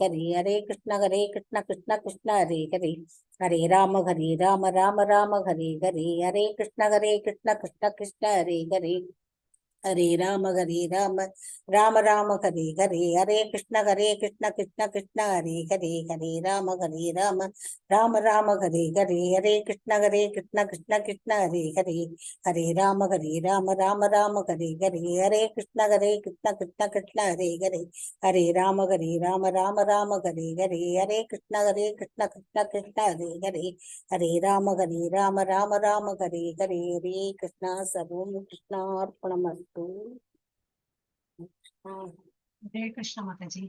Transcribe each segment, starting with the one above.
हरे कृष्ण कृष्ण कृष्ण हरे हरे हरे राम राम राम हरे हरे हरे कृष्ण कृष्ण कृष्ण हरे हरे हरे राम राम राम हरे हरे हरे कृष्ण कृष्ण कृष्ण हरे हरे हरे राम राम राम हरे हरे हरे कृष्ण कृष्ण कृष्ण हरे हरे हरे राम राम राम हरे हरे हरे कृष्ण कृष्ण कृष्ण हरे हरे हरे राम राम राम हरे हरे हरे कृष्ण कृष्ण कृष्ण हरे हरे हरे राम राम हरे हरे हरे कृष्ण सर्वं कृष्णार्पणमस्तु। हरे कृष्ण माता जी।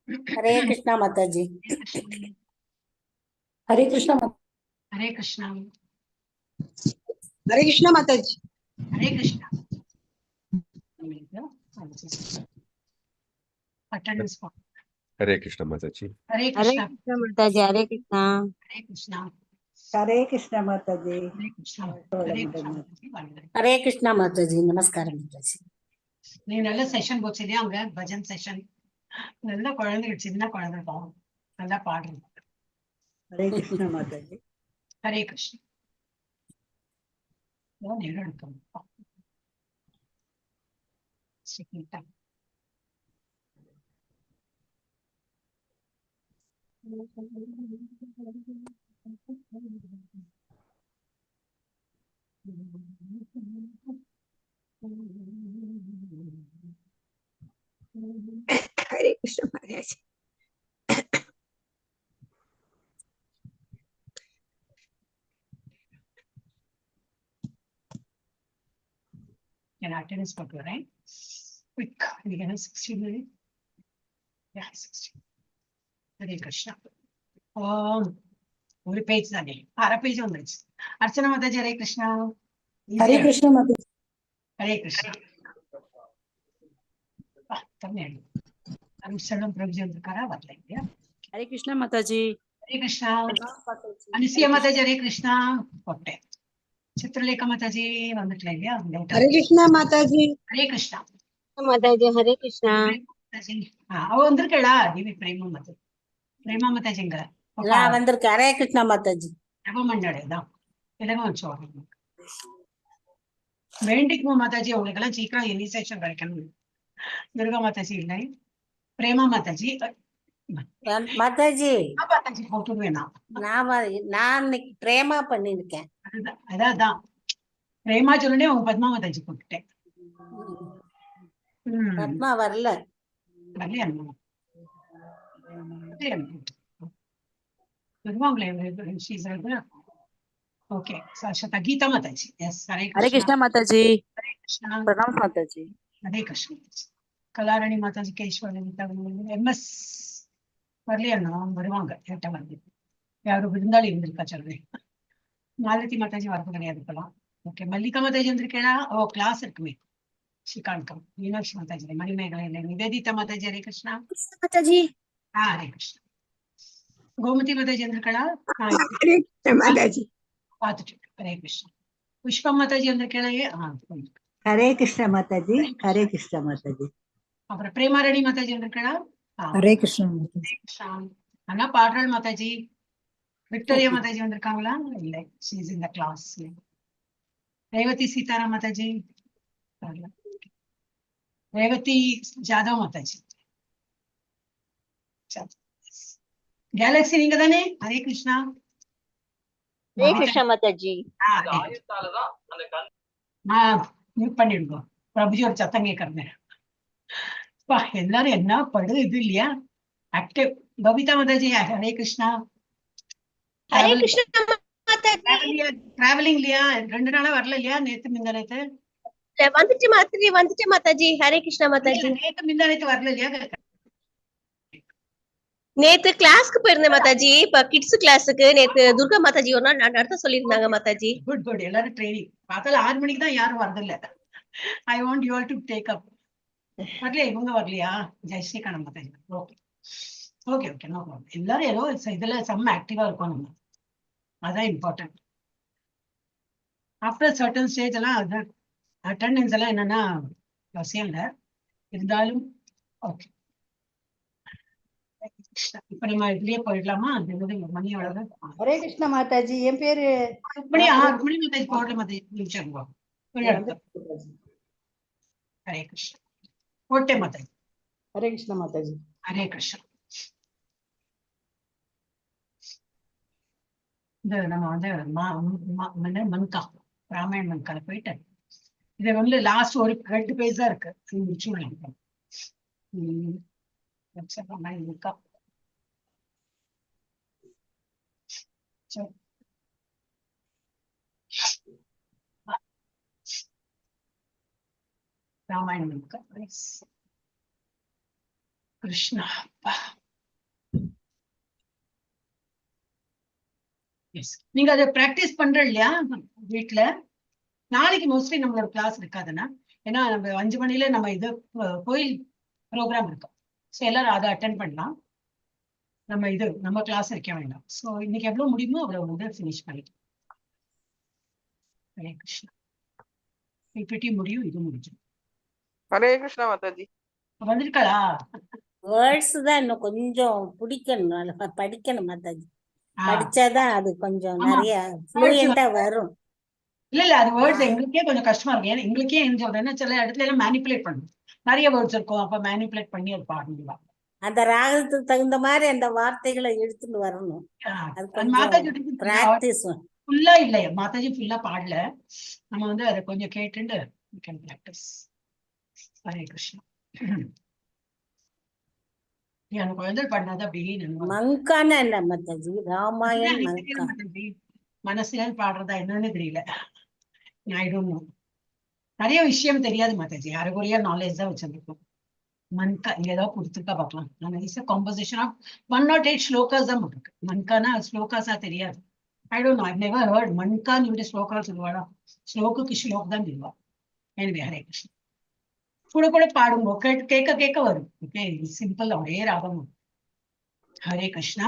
हरे कृष्णा माता जी। हरे कृष्णा हरे कृष्णा। हरे कृष्णा माता जी। हरे कृष्णा। अटेंडेंस फॉर हरे कृष्ण माता जी। हरे कृष्णा माता जी। हरे कृष्णा। हरे कृष्णा। हरे कृष्णा माता जी। हरे कृष्णा। हरे कृष्णा। हरे कृष्णा माता जी। नमस्कार माता जी. நீ நல்ல செஷன் போச்சுலையா அங்க பஜன் செஷன் நல்ல குழந்தைகள் சின்ன குழந்தை பாவம் நல்லா பாடுறது. हरे कृष्णा माता जी। हरे कृष्ण. நேரம் எடுக்கும் हरे कृष्णा माता जी। என் அட்டெண்டன்ஸ் போட்டு வரேன். குயிக் இன்னைக்கு என்ன 16 ஹரே கிருஷ்ணா. ஒரு பேஜ் தானே அரை பேஜ் வந்துருச்சு. அர்ச்சனா மாதாஜி ஹரே கிருஷ்ணா. हरे कृष्णा माता जी। हरे कृष्ण. செல்வம் பிரபுஜி வந்திருக்காரா வரல இல்லையா? हरे कृष्णा माता जी। हरे कृष्णा. அனுசியா மாதாஜி ஹரே கிருஷ்ணா போட்டேன். சித்ரலேகா மாதாஜி வந்துட்டல இல்லையா? हरे कृष्णा माता जी। हरे कृष्णा माता जी। हरे कृष्णा। மாதாஜி அவ வந்திருக்கா டிவி பிரேமா மாதாஜி. பிரேமா மாதாஜிங்க நான் வந்திருக்கேன். ஹரே கிருஷ்ணா மாதா ஜி. ஜபமண்டேதான் இதெல்லாம் வச்சு வேண்டிக்குமா மாதாஜி உங்களுக்கு எல்லாம் சீக்கிரம் இனிஷியேஷன் கிடைக்கணும். துர்கா மாதாஜி இல்லை. பிரேமா மாதாஜி மாதா ஜி மாதாஜி போட்டு வேணாம். நான் இன்னைக்கு பிரேமா பண்ணிருக்கேன். அதான் பிரேமா சொல்லுனே உங்க பத்மா மாதாஜி போட்டுட்டேன். பத்மா வரல. வரலையா? வருவாங்களே. ஓகே சாஷா கீதா மாதாஜி. எஸ் ஹரே हरे कृष्णा माता जी। हरे कृष्णा. प्रणाम माता जी। हरे कृष्ण. கலாராணி மாதாஜி கேஷ்வரி எம்எஸ் வரலையா? வருவாங்க லேட்டா வந்து யாரும் விருந்தாளி இருந்திருக்கா சொல்றேன். மாலதி மாதாஜி வரது கிடையாது இப்பெல்லாம். ஓகே மல்லிகா மாதாஜி வந்திருக்கேனா? ஓ கிளாஸ் இருக்குமே. ஸ்ரீகாந்தம் மீனாட்சி மாதாஜி மணிமேகலை இல்லை. நிவேதிதா மாதாஜி ஹரே கிருஷ்ணா. माता जी। ஹரே கிருஷ்ணா. கோமதி மாதாஜி வந்திருக்கா? हरे कृष्णा माता जी। பார்த்துட்டு ஹரே கிருஷ்ணா. புஷ்பா மாதாஜி வந்திருக்கேனா? हरे कृष्णा माता जी। हरे कृष्णा माता जी। அப்புறம் பிரேமாரணி மாதாஜி வந்திருக்கா? हरे कृष्णा माता जी। ஆனா பாடுறாள் மாதாஜி. விக்டோரியா மாதாஜி வந்திருக்காங்களா? இல்ல she is in the class. Revathi Sitaram Mataji. Revathi Jadhav Mataji. Galaxy நீங்க தானே? ஹரே கிருஷ்ணா. हरे कृष्णा माता जी। மியூட் பண்ணிடுங்க. பிரபுஜி ஒரு சத்தம் கேட்கறேன். எல்லாரும் என்ன படுது இது இல்லையா? ஆக்டிவ். பபிதா மாதாஜி ஹரே கிருஷ்ணா. हरे कृष्णा माता जी। டிராவலிங் இல்லையா? 2 நாளா வரல இல்லையா? நேத்து முந்தா நேத்து வந்துட்டு माता जी। हरे कृष्णा माता जी। நேத்து முந்தா நேத்து வரல இல்லையா? நேத்து கிளாஸ்க்கு போயிருந்தேன் மாதாஜி. இப்ப கிட்ஸ் கிளாஸுக்கு நேத்து துர்கா மாதாஜி ஒரு நாள் நடத்த சொல்லியிருந்தாங்க மாதாஜி. Good good. எல்லாரும் ட்ரைனிங் பார்த்தால 6 மணிக்கு தான் யாரும் வரதில்ல. I want you all to take up. வரலையா? இவங்க வரலையா? Jayasrikanth Mataji. Okay okay okay no problem. எல்லாரும் ஏதோ இதுல செம்ம ஆக்டிவா இருக்கும். நம்ம அதான் இம்பார்ட்டன்ட். ஆஃப்டர் சர்டன் ஸ்டேஜ் எல்லாம் அது அட்டெண்டன்ஸ் எல்லாம் என்னன்னா அவசியம் இல்லை இருந்தாலும் ஓகே. இப்ப நம்ம இதுலயே போயிடலாமா? அது மணி எவ்வளவு? ஹரே கிருஷ்ண மாதாஜி. என் பேரு மணி 6 மணி மாதாஜி போடுற மாதிரி நிமிஷம். ஹரே கிருஷ்ணா. போட்டே மாதாஜி. ஹரே கிருஷ்ண மாதாஜி. ஹரே கிருஷ்ணா. இந்த நம்ம வந்து மன்கா ராமாயண் மன்கால போயிட்டு இதை வந்து லாஸ்ட் ஒரு 2 பேஜ் தான் இருக்கு. மன்கா ராமாயண் மன்கா கிருஷ்ணா. நீங்க அதை பிராக்டிஸ் பண்ற இல்லையா வீட்டுல? நாளைக்கு மோஸ்ட்லி நம்மளோட கிளாஸ் இருக்காதுன்னா, ஏன்னா நம்ம 5 மணில நம்ம இது கோயில் ப்ரோக்ராம் இருக்கும். ஸோ எல்லாரும் அதை அட்டென்ட் பண்ணலாம். நம்ம கிளாஸ் வைக்க வேண்டாம். ஸோ இன்னைக்கு எவ்வளவு முடியுமோ அவ்வளவு வந்து ஃபினிஷ் பண்ணிக்கலாம். ஹரே கிருஷ்ணா. பிபிடி முடியும், இது முடியும். ஹரே கிருஷ்ணா மாதாஜி. வந்திருக்காளா? வேர்ட்ஸ் தான் இன்னும் கொஞ்சம் பிடிக்கணும், படிக்கணும் மாதாஜி. படிச்சாதான் அது கொஞ்சம் நிறைய ஃப்ளூயண்டா வரும். இல்ல அது வேர்ட்ஸ் எங்களுக்கே கொஞ்சம் கஷ்டமா இருக்கு. ஏன்னா எங்களுக்கே என்ன சில இடத்துல எல்லாம் மேனிபுலேட் பண்ணும். நிறைய வேர்ட்ஸ் இருக்கும், அப்ப மேனிபுலேட் பண்ணி அது பாடணும். அந்த ராகத்துக்கு தகுந்த மாதிரி அந்த வார்த்தைகளை எடுத்துட்டு வரணும். அது கொஞ்சம் பிராக்டிஸ். ஃபுல்லா இல்லையா மாதாஜி? ஃபுல்லா பாடல. நம்ம வந்து அதை கொஞ்சம் கேட்டுண்டு பிராக்டிஸ். ஹரே கிருஷ்ணா. எனக்கு குழந்தை பண்ணாதான் அப்படின்னு மங்கான என்ன மாதாஜி? ராமாயண் மங்கா. மனசுல பாடுறதா என்னன்னு தெரியல. I don't know. நிறைய விஷயம் தெரியாது மாதாஜி. அரைகுறையா நாலேஜ் தான் வச்சிருக்கோம். மன்கா இங்க ஏதாவது கொடுத்துருக்கா பார்க்கலாம். நான் காம்போசிஷன் ஆஃப் 108 ஸ்லோகாஸ் தான் போட்டிருக்கு. மன்கானா ஸ்லோகாஸா தெரியாது. I don't know. I've never heard Mankad நீங்க ஸ்லோகா சொல்லுவாடா? ஸ்லோகுக்கு ஸ்லோக் தான் தெரிவா. எனவே ஹரே கிருஷ்ணா. கூட கூட பாடுங்க, கேட்க கேட்க வரும். ஓகே, சிம்பிள் ஒரே ராகம். ஹரே கிருஷ்ணா.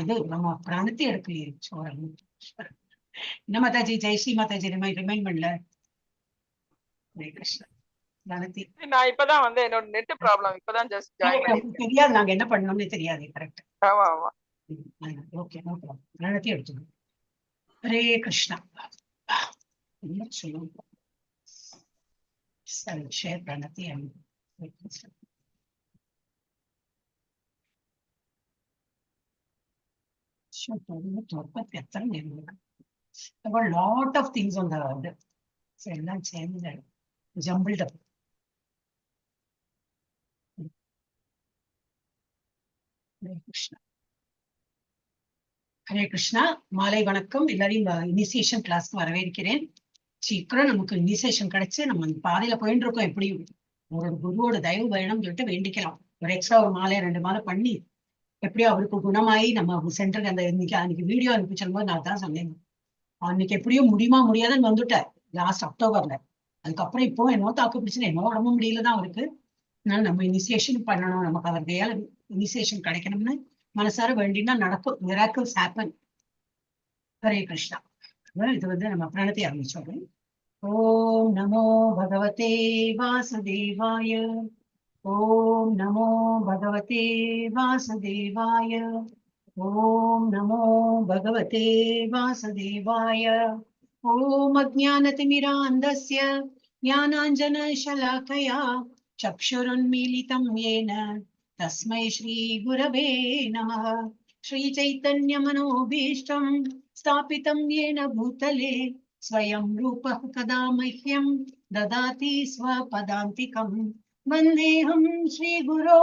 இது நம்ம பிராணத்தை எடுக்கலையே சோழன். என்ன மாதாஜி? ஜெய்ஸ்ரீ மாதாஜி ரிமைண்ட் பண்ணல. ஹரே கிருஷ்ணா. நான் இப்பதான் வந்து என்னோட நெட் ப்ராப்ளம், இப்பதான் ஜஸ்ட் ஜாயின் பண்ணிருக்கேன். தெரியாது நாங்க என்ன பண்ணணும்னு தெரியாது. கரெக்ட். ஆமா ஆமா. Okay, no problem. பிராணத்தை எடுத்துக்கணும். ஹரே கிருஷ்ணா. சொல்லுங்க. ஷேர் பிராணத்தை lot of things on the order. So எல்லாம் சேர்ந்து jumbled up. ஹரே கிருஷ்ணா. ஹரே கிருஷ்ணா. மாலை வணக்கம். எல்லாரையும் இனிசியேஷன் கிளாஸ்க்கு வரவேற்கிறேன். சீக்கிரம் நமக்கு இனிசியேஷன் கிடைச்சு நம்ம அந்த பாதையில போயிட்டு இருக்கோம். எப்படியும் ஒரு குருவோட தயவு பயணம் சொல்லிட்டு வேண்டிக்கலாம். ஒரு எக்ஸ்ட்ரா ஒரு மாலை 2 மாலை பண்ணி எப்படியோ அவருக்கு குணமாயி நம்ம சென்டருக்கு அந்த அன்னைக்கு வீடியோ அனுப்பிச்சும் போது நான் தான் சொன்னேன், அன்னைக்கு எப்படியோ முடியுமா முடியாதுன்னு வந்துட்டேன் லாஸ்ட் அக்டோபர்ல. அதுக்கப்புறம் இப்போ என்னோ தாக்கு பிடிச்சுன்னு என்னோ உடம்பு முடியலதான் அவருக்கு. அதனால நம்ம இனிசியேஷன் பண்ணணும், நமக்கு அவர் கையால இனிசியேஷன் கிடைக்கணும்னு மனசார வேண்டினா நடக்கும். Miracles happen. ஹரே கிருஷ்ணா. இது வந்து நம்ம பிராணத்தை ஆரம்பிச்சோம். ஓம் நமோ பகவதே வாசுதேவாய. ஓம் நமோ பகவதே வாசுதேவாய. ஓம் நமோ பகவதே வாசுதேவாய. ஓம் அஜ்ஞானதிமிராந்தஸ்ய ஞானாஞ்சனशलाकया चक्षुरुन्मीलितं येन तस्मै श्रीगुरवे नमः. श्रीचैतन्यमनोभीष्टं स्थापितं येन भूतले स्वयं रूपः कदा मह्यं ददाति स्वपदान्तिकम्. वन्देऽहं श्रीगुरो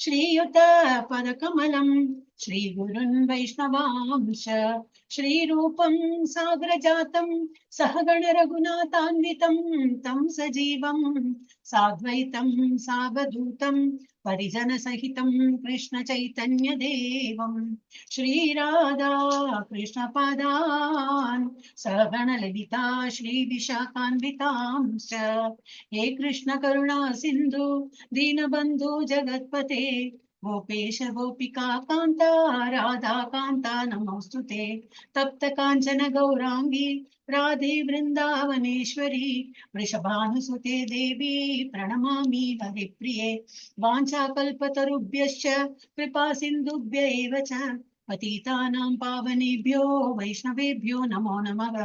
श्रीयुतपदकमलं श्रीगुरुन् वैष्णवांश श्रीरूपं साग्रजातं सहगण रघुनाथान्वितं तं सजीवं साद्वैतं सावधूतं परिजनसहितं कृष्ण चैतन्य देवं श्रीराधा कृष्णपादान् सहगण ललिता श्रीविशाखान्वितांश्च. हे कृष्ण करुणा सिन्धु दीनबन्धु जगत्पते गोपेश गोपिका कांता राधा कांता नमोस्तुते। तप्त कांचन गौरांगी राधे वृंदावनेश्वरी वृषभानुसुते देवी प्रणमामि हरिप्रिये। वाञ्छाकल्पतरुभ्यश्च कृपा सिन्धुभ्य एव च पतितानां पावनेभ्यो वैष्णवेभ्यो नमो नमः।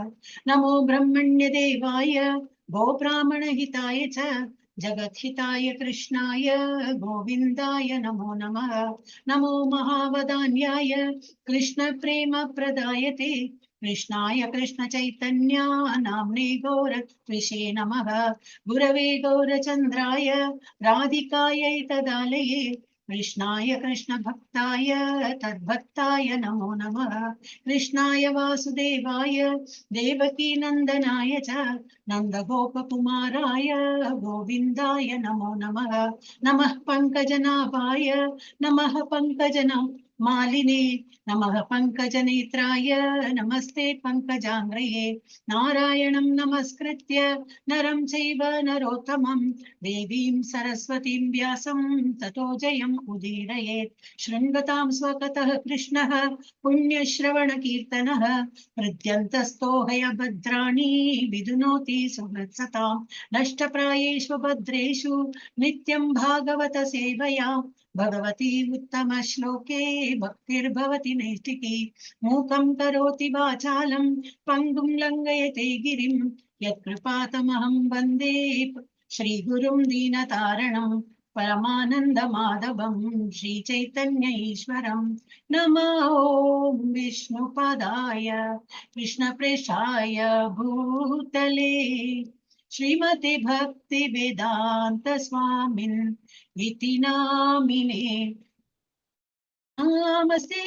नमो ब्रह्मण्यदेवाय गोब्राह्मणहिताय च जगद्हिताय कृष्णाय गोविन्दाय नमो नमः। नमो महावदान्याय कृष्णप्रेमप्रदायते कृष्णाय कृष्णचैतन्या नाम्ने गौरत्विषे नमः। गुरवे गौरचन्द्राय राधिकायै तदालये कृष्णाय कृष्णभक्ताय तद्भक्ताय नमो नमः। कृष्णाय वासुदेवाय देवकीनन्दनाय च नन्दगोपकुमाराय गोविन्दाय नमो नमः। नमः पङ्कजनाभाय नमः पङ्कजमालिने नमः पङ्कजनेत्राय नमस्ते पङ्कजाङ्ग्रये। नारायणं नमस्कृत्य नरं चैव नरोत्तमं देवीं सरस्वतीं व्यासं ततो जयम् उदीरयेत्। शृण्वतां स्वकतः कृष्णः पुण्यश्रवणकीर्तनः हृद्यन्तस्थो हयभद्राणि विदुनोति सुहृत्सतां। नष्टप्रायेषु भद्रेषु नित्यं भागवत सेवया भगवती उत्तमश्लोके भक्तिर्भवति नैष्टिकी। मूकं करोति वाचालं पङ्गुं लङ्घयते गिरिं यत्कृपातमहं वन्दे श्रीगुरुं दीनतारणं परमानन्दमाधवं श्रीचैतन्य ईश्वरं। नमः ॐ विष्णुपदाय कृष्णप्रेष्ठाय भूतले श्रीमते भक्तिवेदान्त स्वामिन् इति नामिने। नमस्ते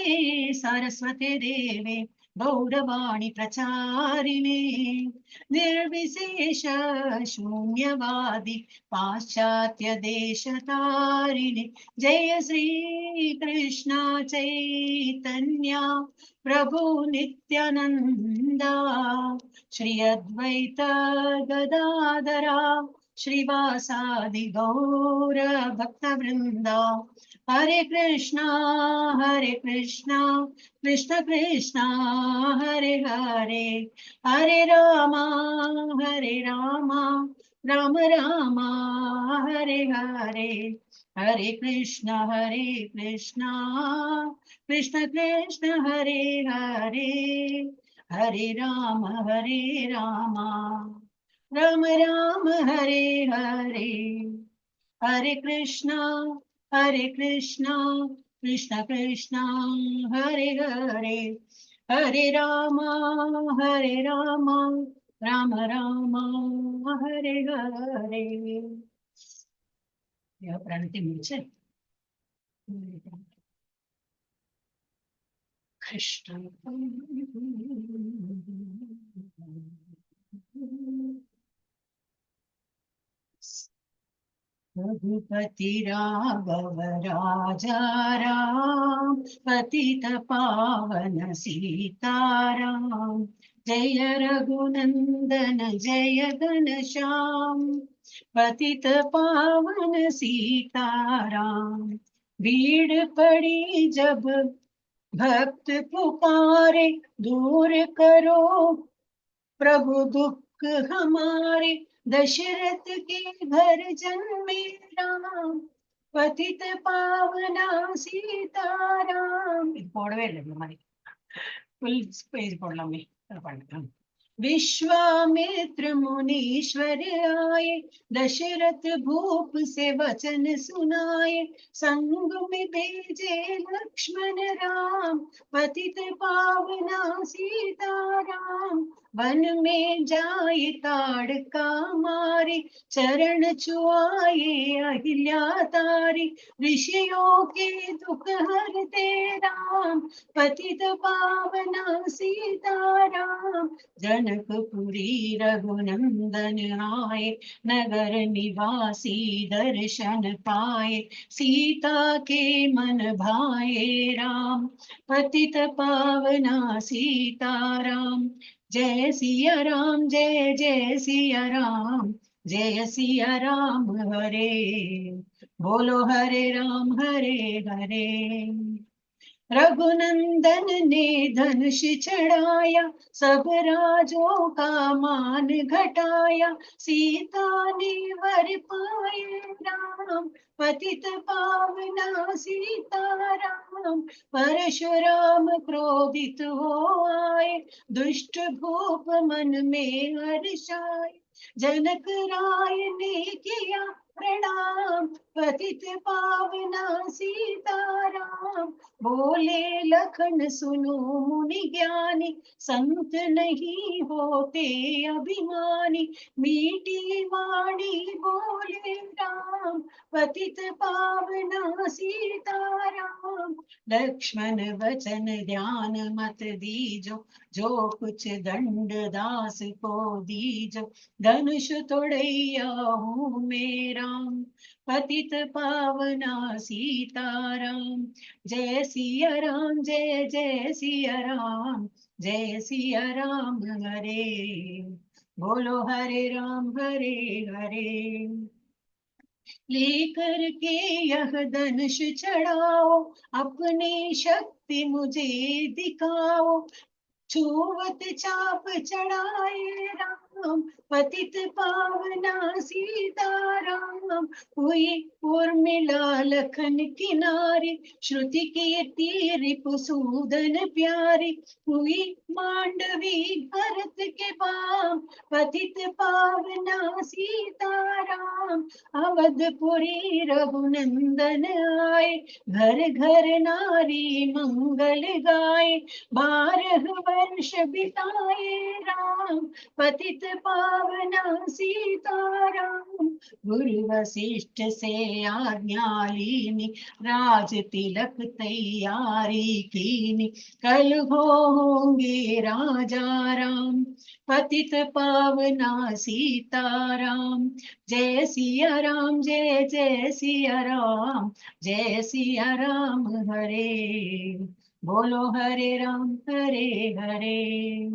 सरस्वते देवे गौरवाणी प्रचारिणे निर्विशेष शून्यवादी पाश्चात्य देशतारिणे। जय श्री कृष्ण चैतन्य प्रभु नित्यानंदा श्री अद्वैत गदाधरा श्रीवासादि गौर भक्तवृंदा। हरे कृष्णा कृष्ण कृष्ण हरे हरे, हरे राम राम राम हरे हरे। हरे कृष्ण कृष्ण कृष्ण हरे हरे, हरे राम राम राम हरे हरे। हरे कृष्ण कृष्ण कृष्ण हरे हरे, हरे राम राम राम हरे हरे। प्रणति मुझे कृष्ण रघुपति राघव राजा राम पतित पावन सीताराम। जय रघुनंदन जय घनश्याम पतित पावन सीताराम। भीड़ पड़ी जब भक्त पुकारे दूर करो प्रभु दुख हमारे। दशरथ के घर जन्मे राम पतित पावना सीताराम। போடவே இல்லை இந்த மாதிரி ஃபுல் பேஜ் போடலாமே பண்ணுறேன்। विश्वामित्र मुनीश्वर आए दशरथ भूप से वचन सुनाए। संग में भेजे लक्ष्मण राम पतित पावना सीताराम। वन में जाए ताड़का मारे चरण छुआए अहिल्या तारी। ऋषियों के दुख हरते राम पतित पावना सीताराम। जनकपुरी रघुनंदन आए नगर निवासी दर्शन पाए। सीता के मन भाए राम पतित पावना सीताराम। जय सिया राम जय जय सिया राम, जय सिया राम हरे बोलो हरे हरे रघुनंदन ने धनुष चढ़ाया, सब राजों का मान घटाया, सीता ने वर पाए राम, पतित पावना सीताराम। परशुराम क्रोधित हो आए, दुष्ट भूप मन में हर्षाए, जनक राय ने किया प्रणाम, पतित पावना सीताराम। बोले लखन सुनो मुनि ज्ञानी, संत नहीं होते अभिमानी, मीठी वाणी बोले राम, पतित पावना सीताराम। लक्ष्मण वचन ध्यान मत दीजो, जो कुछ दंड दास को दीजो, धनुष तोड़ैया हूँ मेरा, पतित पावना सीताराम। जय सिया राम, जय जय सिया राम, जय सिया राम हरे, बोलो हरे राम हरे। लेकर के यह धनुष चढ़ाओ, अपनी शक्ति मुझे दिखाओ, छुवत चाप चढ़ाए राम, पतित पावना सीताराम। हुई उर्मिला लखन किनारी, श्रुति कीर्ति रिपुसूदन प्यारी, हुई मांडवी भरत के बाम, पतित पावना सीताराम। अवधपुरी रघुनंदन आए, घर घर नारी मंगल गाए, 12 वर्ष बिताए राम, पतित पावना सीताराम। गुरु वशिष्ठ से आज्ञा लीनी, राज तिलक तैयारी कीनी, कल होंगे राजा राम, पतित पावना सीताराम। जय सिया राम, जय जय सिया राम, जय सिया राम हरे, बोलो हरे हरे।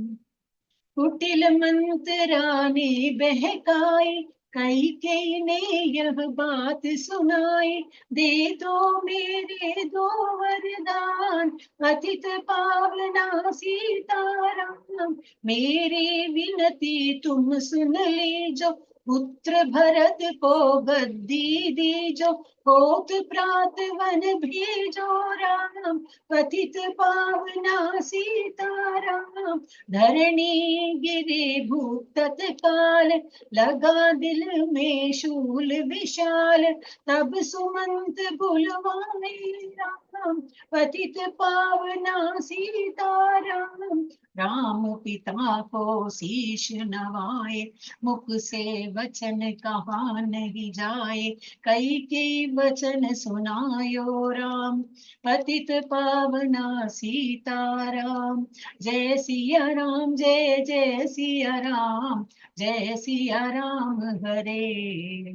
कुटिल मंत्राने बहकाई, कैकेयी ने यह बात सुनाई, दे दो मेरे दो वरदान, पतित पावना सीताराम। मेरी विनती तुम सुन लीजो, पुत्र भरत को गद्दी दीजो, होत प्रात वन भेजो राम, पतित पावना सीताराम। धरणी गिरे भूप तत्काल, लगा दिल में शूल विशाल, तब सुमंत बुलवाए राम, पतित पावना सीताराम। राम पिता को शीश नवाए, मुख से वचन कहा नहीं जाए, कैकेयी वचन सुनायो राम, पतित पावना सीताराम। जय सिया राम, जय जय सिया राम, जय सिया राम हरे,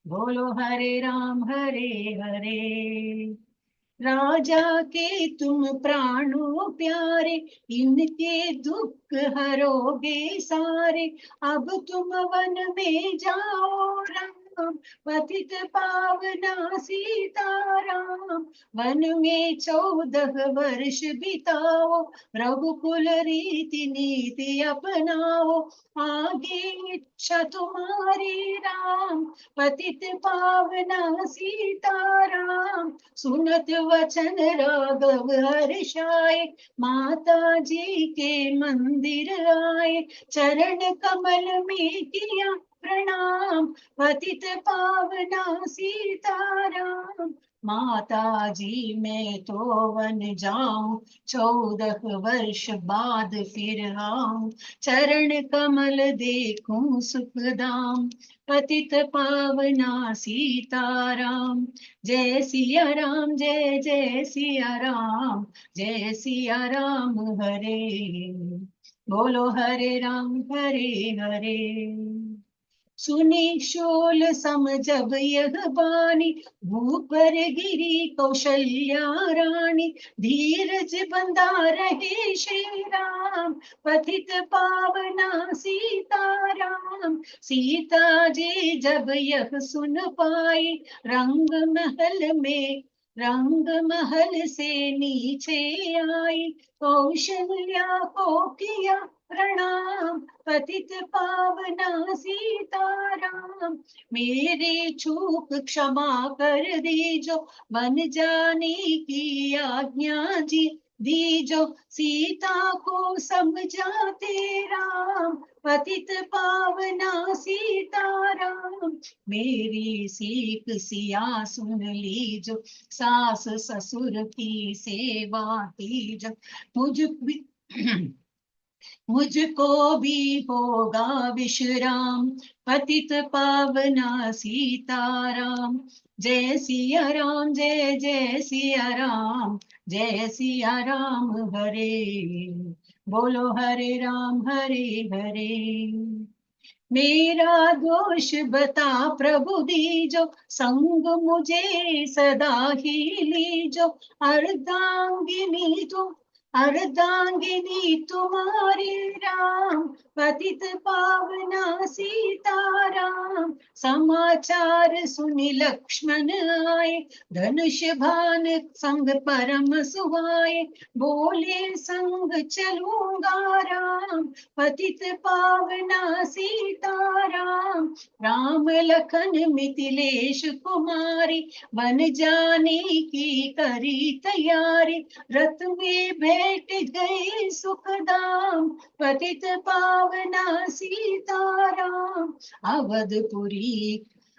बोलो हरे राम हरे। राजा के तुम प्राणों प्यारे, इनके दुख हरोगे सारे, अब तुम वन में जाओ राम, पतित पावना सीताराम। वन में 14 वर्ष बिताओ, रघुकुल रीति नीति अपनाओ, आगे इच्छा तुम्हारी राम, पतित पावना सीताराम। सुनत वचन राघव हर्षाए, माता जी के मंदिर आए, चरण कमल में किया प्रणाम, पतित पावना सीताराम। माता जी मैं तो वन जाऊं, 14 वर्ष बाद फिर आऊं, चरण कमल देखूं सुखदाम, पतित पावना सीताराम। जय सिया राम, जय जय सिया राम, जय सिया राम हरे, बोलो हरे राम हरे। सुनी शोल सम जब यह बानी, भूपर गिरी कौशल्या रानी, धीरज बंधा रहे श्री राम, पथित पावना सीताराम। सीता जी जब यह सुन पाई, रंग महल से नीचे आई, कौशल्या को किया प्रणाम, पतित पावना सीताराम। मेरी चूक क्षमा कर दीजो, बन जाने की आज्ञा जी दीजो, सीता को समझाते राम, पतित पावना सीताराम। मेरी सीख सिया सुन लीजो, सास ससुर की सेवा कीजो, मुझको भी होगा विश्राम, पतित पावना सीताराम। जय सिया राम, जय जय सिया राम, जय सिया राम हरे, बोलो हरे राम हरे हरे। मेरा दोष बता प्रभु दीजो, संग मुझे सदा ही लीजो, अर्धांगिनी तुम्हारी राम, पतित पावना सीताराम। समाचार सुनि लक्ष्मण आए, धनुष बाण संग परम सुहाए, बोले संग चलूंगा राम, पतित पावना सीताराम। राम लखन मिथिलेश कुमारी, बन जाने की करी तैयारी, रथ में बैठ गए सुखदाम, पतित पावना सीताराम।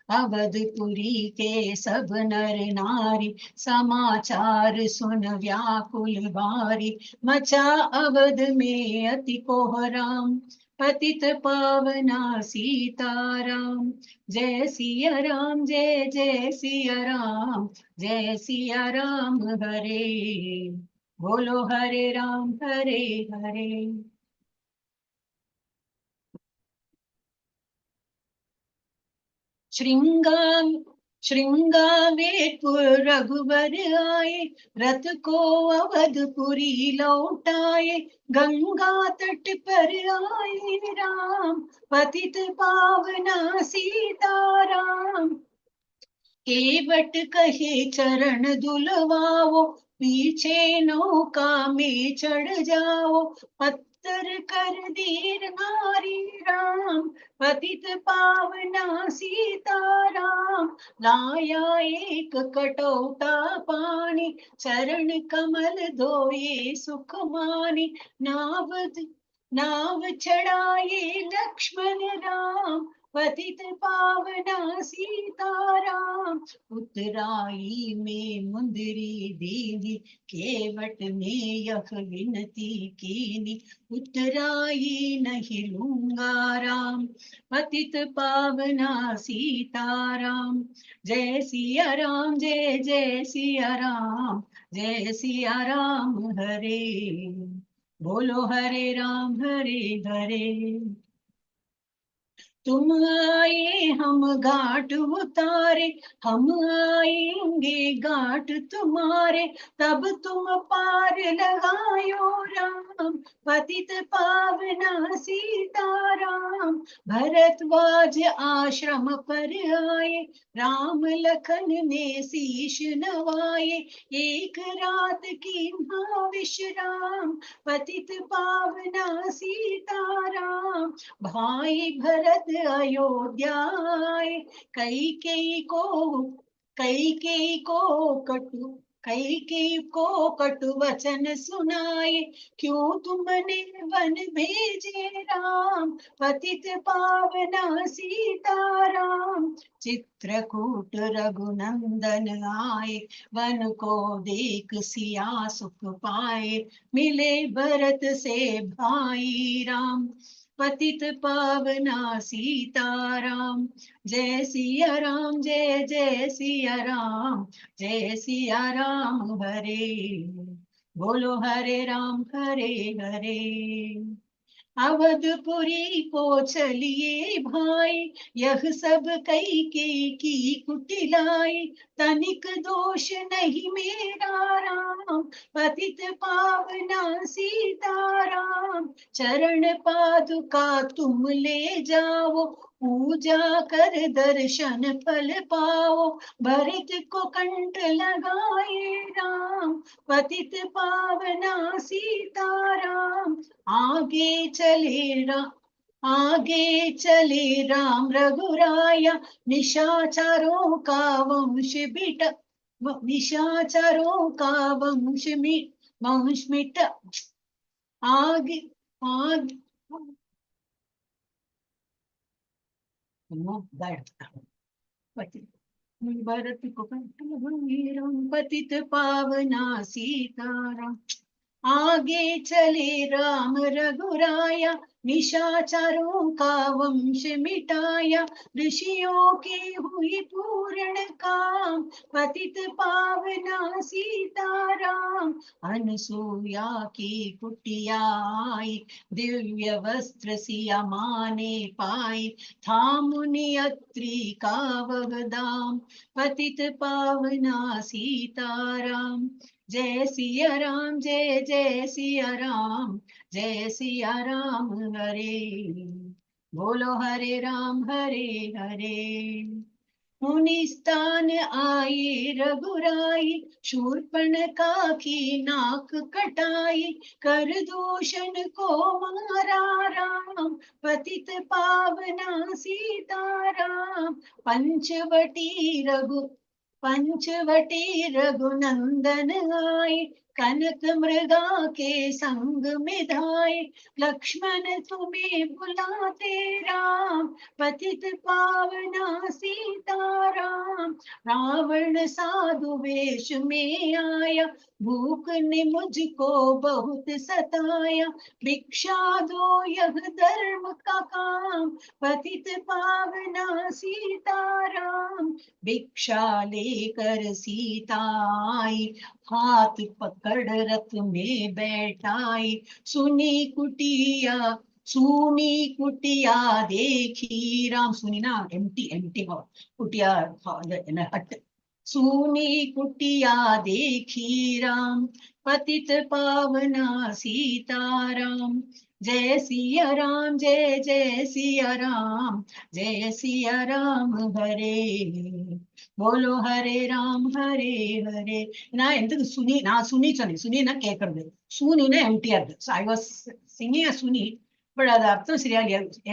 अवधपुरी के सब नर नारी, समाचार सुन व्याकुल बारी, मचा अवध में अति कोहराम, पतित पावना सीताराम। जय सिया राम, जय जय सिया राम, जय सिया राम हरे, बोलो हरे राम हरे हरे। श्रृंगावेरपुर रघुवर आए, रथ को अवधपुरी लौटाए, गंगा तट पर आए राम, पतित पावना सीताराम। केवट कहे चरण दुलवाओ, पीछे नौका में चढ़ जाओ, पत्थर कर दीर नारी राम, पतित पावना सीताराम। लाया एक कटोता पानी, चरण कमल धोए सुख मानी, नाव चढ़ाए लक्ष्मण राम, पतित पावना सीताराम। उतराई में मुंदरी दीनी, केवट ने यह विनती कीनी, उतराई नहीं लूंगा राम, पतित पावना सीताराम। जय सिया राम, जय जय सिया राम, जय सिया राम हरे, बोलो हरे राम हरे हरे। तुम आए हम घाट उतारे, हम आएंगे घाट तुम्हारे, तब तुम पार लगायो राम, पतित पावना सीताराम। भरद्वाज आश्रम पर आए, राम लखन ने शीश नवाए, एक रात की विश्राम, पतित पावना सीताराम। भाई भरत अयोध्या आए, कैकेयी को कटु वचन सुनाए, क्यों तुमने वन भेजे राम, पतित पावना सीताराम। चित्रकूट रघुनंदन आए, वन को देख सिया सुख पाए, मिले भरत से भाई राम, पतित पावना सीताराम। जय सिया राम, जय जय सिया राम, जय सिया राम हरे, बोलो हरे राम हरे हरे। अवधपुरी को चलिए भाई, यह सब कैकेयी की कुटिलाई। तनिक दोष नहीं मेरा राम, पतित पावना सीताराम। चरण पादुका तुम ले जाओ, पूजा कर दर्शन फल पाओ। भरत को कंठ लगाए राम, पतित पावना सीताराम। आगे चले राम रघुराया, निशाचरों का वंश बिट निशाचरों का वंश मिट। आगे आगे भरत को कंठ लगाए राम, पतित पावना सीताराम। आगे चले राम रघुराया, निशाचरों का वंश मिटाया। ऋषियों की हुई पूर्ण काम, पतित पावना सीताराम। अनसुया की कुटिया आई, दिव्य वस्त्र सिया माने पाई। था मुनि अत्रि का वह दाम, पतित पावना सीताराम। जय सिया राम, जय जय सिया राम, जय सिया राम। हरे बोलो हरे राम, हरे हरे। मुनि स्थान आए रघुराई, शूर्पणखा की नाक कटाई। कर दूषण को मारा राम, पतित पावना सीताराम। पंचवटी रघुनंदन आए, कनक मृगा के संग में धाये। लक्ष्मण तुम्हें बुलाते राम, पतित पावना सीताराम। रावण साधु वेश में आया, भूख ने मुझको बहुत सताया। भिक्षा दो यह धर्म का काम, पतित पावना सीताराम। भिक्षा लेकर सीता आई, हाथ पकड़ रथ में बैठाई। सुनी कुटिया देखी राम। सुनी ना एम्प्टी कुटिया हट। सुनी कुटिया देखी राम, पतित पावना सीताराम। जय सिया राम, जय जय सिया राम, जय सिया राम। हरे बोलो हरे राम, हरे हरे. நான் எதுக்கு சுனி, நான் சுனி சொன்னேன். சுனின்னா கேட்கறது, சூனின்னா எம்டியா இருக்கு. So I was singing a Suni, but அது அர்த்தம் சரியா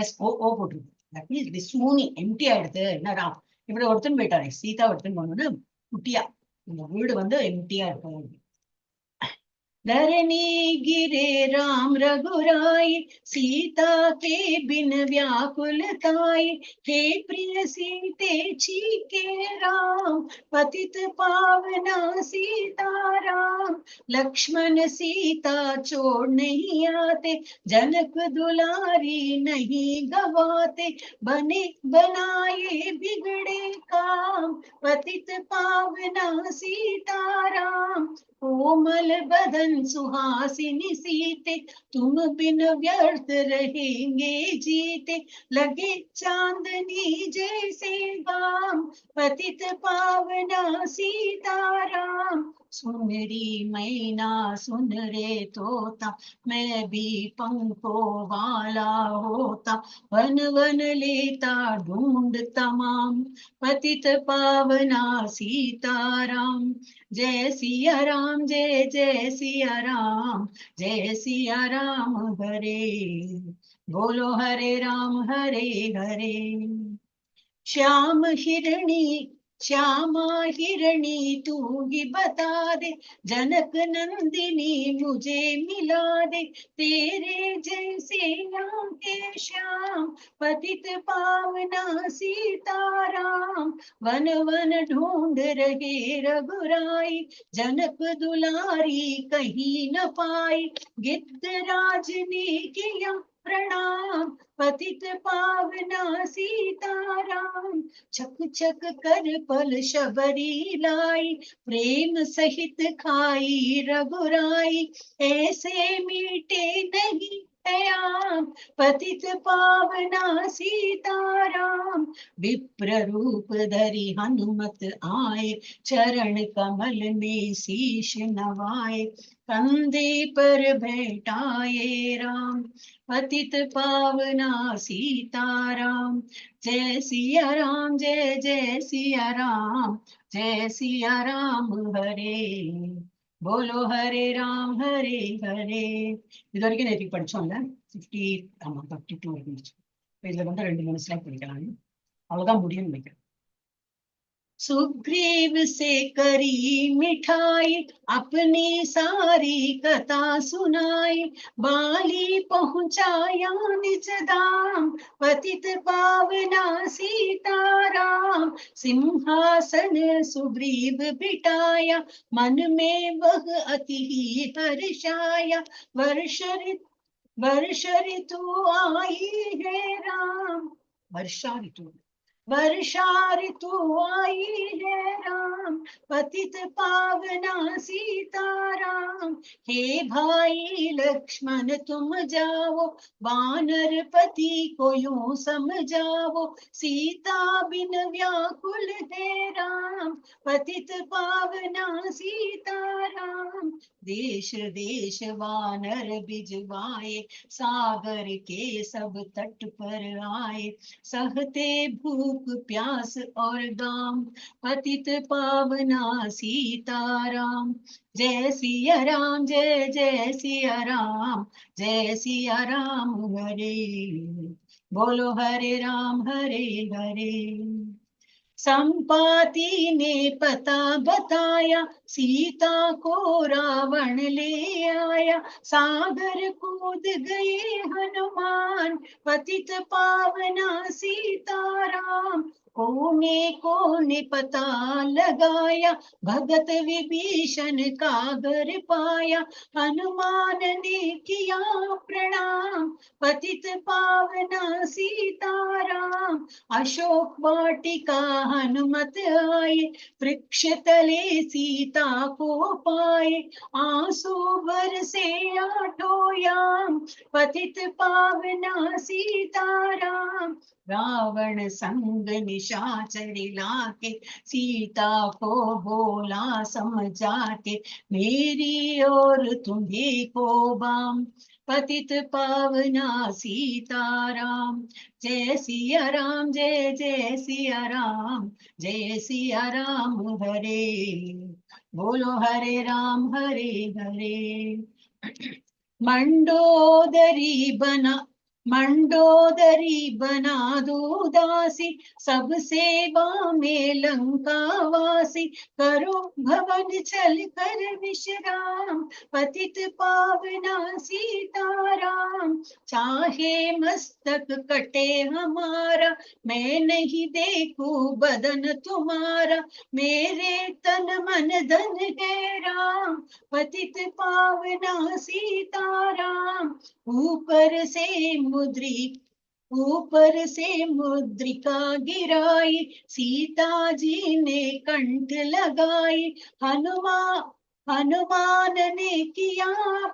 எஸ் ஓ ஓ போட்டிருக்கு. தட் மீன்ஸ் சூனி எம்டி ஆயிடுது. என்ன ராம் இப்படி ஒருத்தன் போயிட்டாரு, சீதா ஒருத்தன் போனோன்னு குட்டியா, இந்த வீடு வந்து எம்டியா இருக்கு. धरनी गिरे राम रघुराई, सीता के बिन व्याकुल ताई। हे प्रिय सीते छीके राम, पतित पावना सीताराम। लक्ष्मण सीता छोड़ नहीं आते, जनक दुलारी नहीं गवाते। बनाए बिगड़े काम, पतित पावना सीताराम। कोमल बदन सुहासिनी सीते, तुम बिन व्यर्थ रहेंगे जीते। लगे चांदनी जैसे गाम, पतित पावना सीताराम। सुन री मैना सुन रे तोता, मैं भी पंखों वाला होता। वन वन लेता ढूंढ तमाम, पतित पावना सीताराम। जय सिया राम, जय जय सिया राम, जय सिया राम। हरे बोलो हरे राम, हरे हरे. श्यामा हिरणी तू ही बता दे, जनक नंदिनी मुझे मिला दे। तेरे जैसे आंखें श्याम, पतित पावना सीताराम। वन वन ढूंढ रहे रघुराई, जनक दुलारी कहीं न पाई। गिद्धराज ने किया प्रणाम, पतित पावना सीताराम। छक छक कर पल शबरी लाई, प्रेम सहित खाई रघुराई। ऐसे मीठे नहीं दयाम पतित पावना सीताराम। विप्र रूप धरि हनुमत आए, चरण कमल में शीश नवाए। कंधे पर बैठाए राम, पतित पावना सीताराम। जय सिया राम, जय जय सिया राम, जय सिया राम हरे बोलो, हरे राम हरे हरे। இது வரைக்கும் நேற்று படிச்சோம்ல, 50 ஆமா 52 இருந்துச்சு. இதுல வந்து 2-3 ஸ்லைட் படிக்கலாம், அவ்வளவுதான் முடியும்னு நினைக்கிறேன். सुग्रीव से करी मिठाई, अपनी सारी कथा सुनाई। बाली पहुंचाया निज धाम, पतित पावना सीताराम। सिंहासन सुग्रीव बिठाया, मन में वह अति ही हर्षाया। वर्ष ऋतु आई है राम, वर्षा ऋतु आई है राम, पतित पावना सीताराम। हे भाई लक्ष्मण तुम जाओ, वानर पति को यूं समझाओ। सीता बिन व्याकुल है राम, पतित पावना सीताराम। देश देश वानर बिजवाए, सागर के सब तट पर आए। सहते भूख प्यास और दाम, पतित पावना सीताराम। जय सिया राम, जय जय सिया राम, जय सिया राम हरे बोलो, हरे राम हरे हरे। संपाति ने पता बताया, सीता को रावण ले आया। सागर कूद गए हनुमान, पतित पावना सीताराम। कोने कोने पता लगाया, भगत विभीषण का घर पाया। हनुमान ने किया प्रणाम, पतित पावना सीताराम। अशोक वाटिका हनुमत आए, वृक्ष तले सीता को पाए। आंसू बरसे आठों याम, पतित पावना सीताराम। रावण संग निशाचर लाके, सीता को बोला समझा के। मेरी और तुम्हें को बाम, पतित पावना सीताराम। जय सिया राम, जय जय सिया राम, जय सिया राम हरे बोलो, हरे राम हरे हरे। मंडोदरी बना दो दासी, सब सेवा में लंका वासी। करो भवन चल कर विश्राम, पतित पावना सीताराम। चाहे मस्तक कटे हमारा, मैं नहीं देखूं बदन तुम्हारा। मेरे तन मन धन है राम, पतित पावना सीताराम। ऊपर से मुद्रिका गिराई, सीता जी ने कंठ लगाई। हनुमान ने किया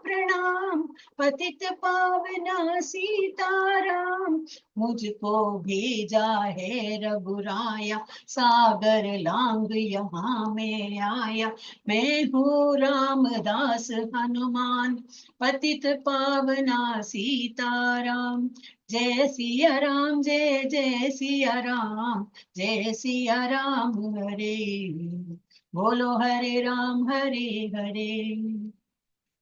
प्रणाम, पतित पावना सीताराम। मुझको भेजा है रघुराया, सागर लांग यहाँ में आया। मैं हूँ रामदास हनुमान, पतित पावना सीताराम। जय सिया राम, जय जय सिया राम, जय सिया राम हरे बोलो, हरे राम हरे हरे।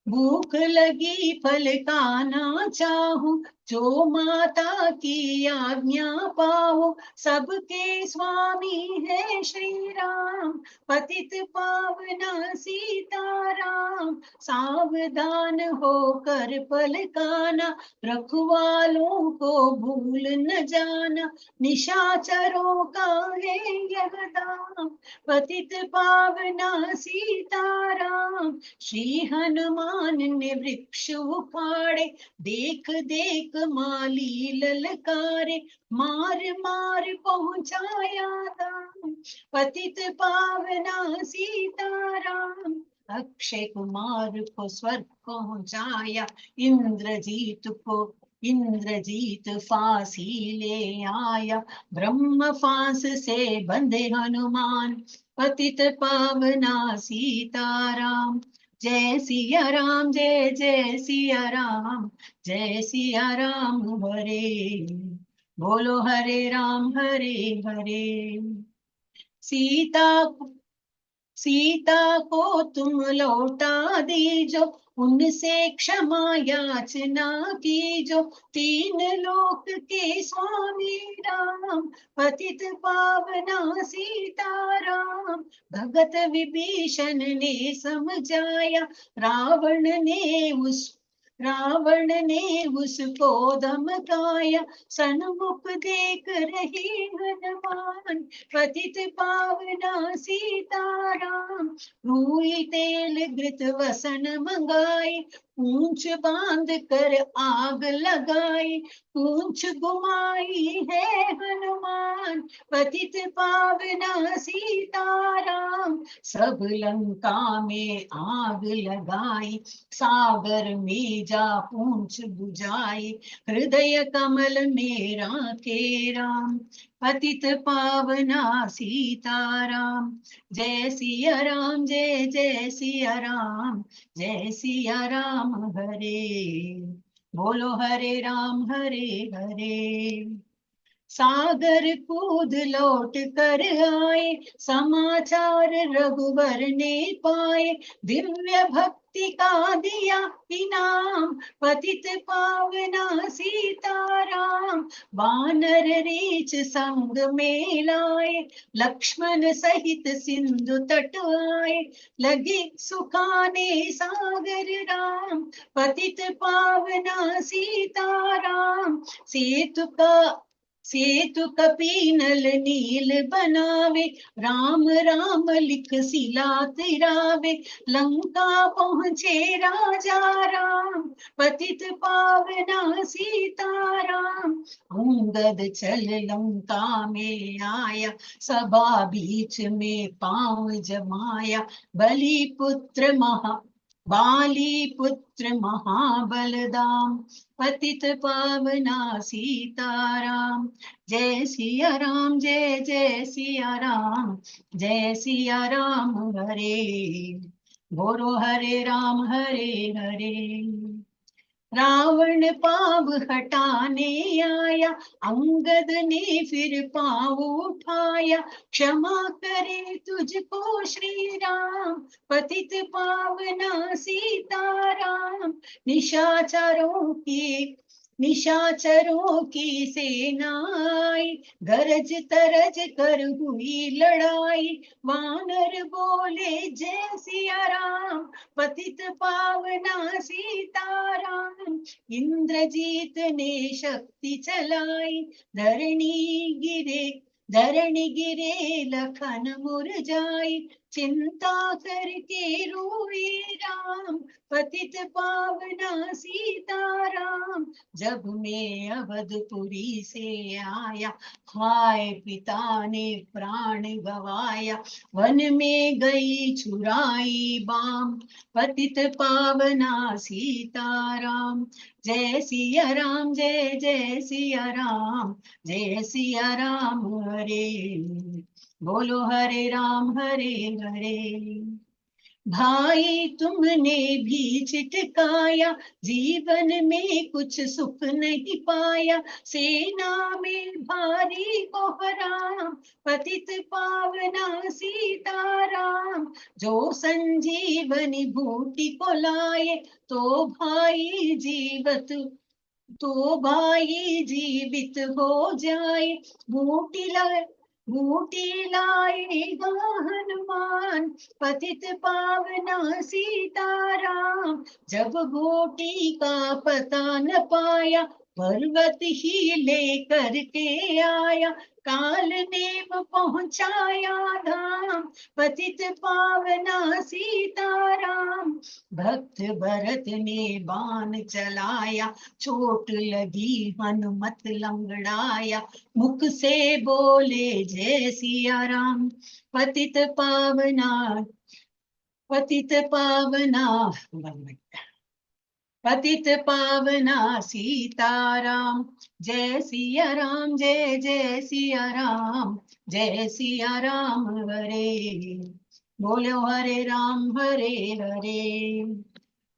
भूख लगी फल खाना चाहूं, जो माता की आज्ञा पाओ। सबके स्वामी है श्री राम, पतित पावना सीताराम। सावधान होकर फल खाना, रखवालों को भूल न जाना। निशाचरों का है यह दाम, पतित पावना सीताराम। श्री हनुमान ने वृक्ष उखाड़े, देख देख माली ललकारे। मार मार पहुंचाया दाम, पतित पावना सीताराम। अक्षय कुमार को स्वर्ग पहुंचाया, इंद्रजीत फांसी ले आया। ब्रह्म फांस से बंधे हनुमान, पतित पावना सीताराम। जय सिया राम, जय जय सिया राम, जय सिया राम हरे, बोलो हरे राम हरे हरे। सीता सीता को तुम लौटा दीजो, उनसे क्षमा याचना कीजो। तीन लोक के स्वामी राम, पतित पावना सीताराम। भगत विभीषण ने समझाया, रावण ने उसको धमकाया। सन्मुख देख रहे हनुमान, पतित पावना सीताराम। रूई तेल घृत वसन मंगाई, पूंछ बांध कर आग लगाई। पूंछ घुमाई है हनुमान, पतित पावना सीताराम। सब लंका में आग लगाई, सागर में जा पूंछ बुझाई। हृदय कमल में राखे राम, पतित पावना सीताराम। जय सिया राम, जय जय सिया राम, जय सिया राम हरे, बोलो हरे राम हरे हरे। सागर कूद लौट कर आए, समाचार रघुवर ने पाए। दिव्य भक्ति का दिया इनाम, पतित पावना सीताराम। वानर रीछ संग में लाए, लक्ष्मण सहित सिंधु तट आए। लगे सुखाने सागर राम, पतित पावना सीताराम। सेतु कपीनल नील बनावे, राम राम लिख सिला तिरावे। लंका पहुँचे राजा राम, पतित पावना सीताराम। अंगद चल लंका में आया, सभा बीच में पांव जमाया। बाली पुत्र महाबलदाम, पतित पावना सीताराम। जय सिया राम, जय जय सिया राम, जय सिया राम हरे, बोलो हरे राम हरे हरे। रावण पाव हटाने आया, अंगद ने फिर पाव उठाया। क्षमा करे तुझको श्री राम, पतित पावना सीताराम। निशाचरों की सेना आई, गरज तरज कर हुई लड़ाई। वानर बोले जय सिया राम, पतित पावना सीताराम। इंद्रजीत ने शक्ति चलाई, धरणी गिरे लखन मुरझाई। चिंता करके रोए राम, पतित पावना सीताराम। जब मैं अवधपुरी से आया, हाय पिता ने प्राण गवाया। वन में गई छुराई बाम, पतित पावना सीताराम। जय सिया राम, जय जय सिया राम, जय सिया राम हरे, बोलो हरे राम हरे हरे। भाई तुमने भी चिटकाया, जीवन में कुछ सुख नहीं पाया। सेना में भारी कोहराम, पतित पावना सीताराम। जो संजीवनी बूटी को लाए, तो भाई जीवित हो जाए। बूटी लाएगा हनुमान, पतित पावना सीताराम। जब बूटी का पता न पाया, पर्वत ही लेकर के आया। काल नेम पहुंचाया धाम, पतित पावना सीताराम। भक्त भरत ने बाण चलाया, चोट लगी हनुमत लंगड़ाया। मुख से बोले जय सिया राम, पतित पतित पावना पतित पावना सीताराम, जय सिया राम, जय जय सिया राम, जय सिया राम। हरे बोलो हरे राम हरे हरे।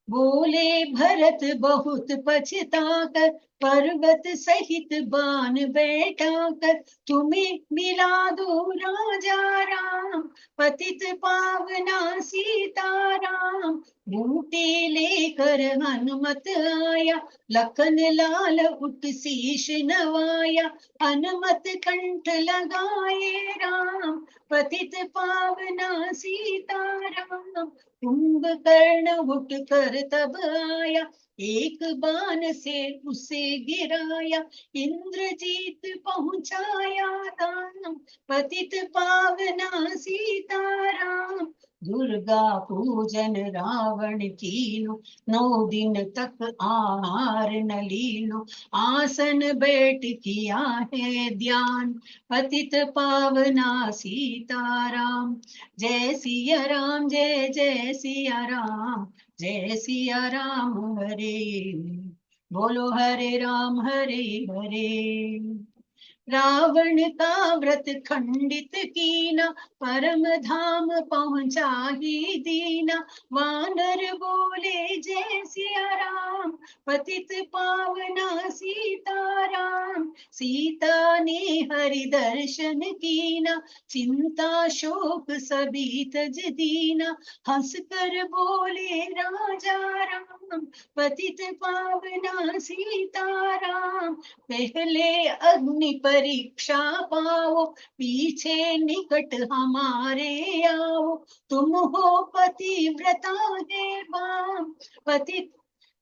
बोले भरत बहुत पछताकर, पर्वत सहित बान बैठा कर, तुम्हें मिला दो राजा राम, पतित पावना सीताराम। बूटे लेकर हनुमत आया, लखन लाल उठ शीश नवाया, हनुमत कंठ लगाए राम, पतित पावना सीताराम। कुंभकर्ण उठ कर तब आया, एक बाण से उसे गिराया, इंद्रजीत पहुंचाया दाम, पतित पावना सीताराम। दुर्गा पूजन रावण कीनो, 9 दिन तक आहार न लीनो, आसन बैठ किया है ध्यान, पतित पावना सीताराम। जय सिया राम, जय जय सिया राम, जय सिया राम। हरे बोलो हरे राम हरे हरे। रावण का व्रत खंडित कीना, परम धाम पहुंचा ही दीना, वानर बोले जय सिया राम, पतित पावना सीताराम। सीता ने हरि दर्शन कीना, चिंता शोक सभी तज दीना, हंस कर बोले राजा राम, पतित पावना सीताराम। पहले अग्नि परीक्षा पाओ, पीछे निकट हमारे आओ, तुम हो पतिव्रता देवाम, पतित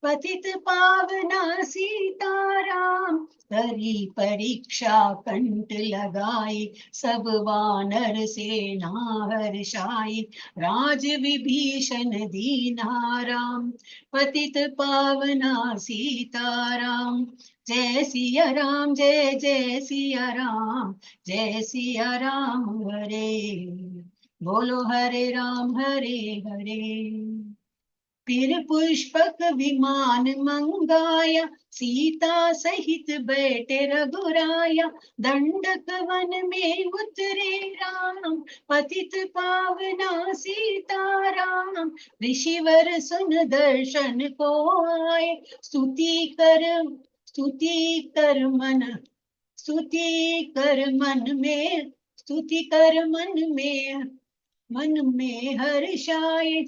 पतित पावना सीताराम। करी परीक्षा कंठ लगाई, सब वानर सेना हर्षाई, राज विभीषण दीना राम, पतित पावना सीताराम। जय सिया राम, जय जय सिया राम, जय सिया राम। हरे बोलो हरे राम हरे हरे। फिर पुष्पक विमान मंगाया, सीता सहित बैठे रघुराया, दंडक वन में उतरे राम, पतित पावना सीताराम। ऋषिवर सुन दर्शन को आए, स्तुति कर मन स्तुति कर मन में हर्षाए।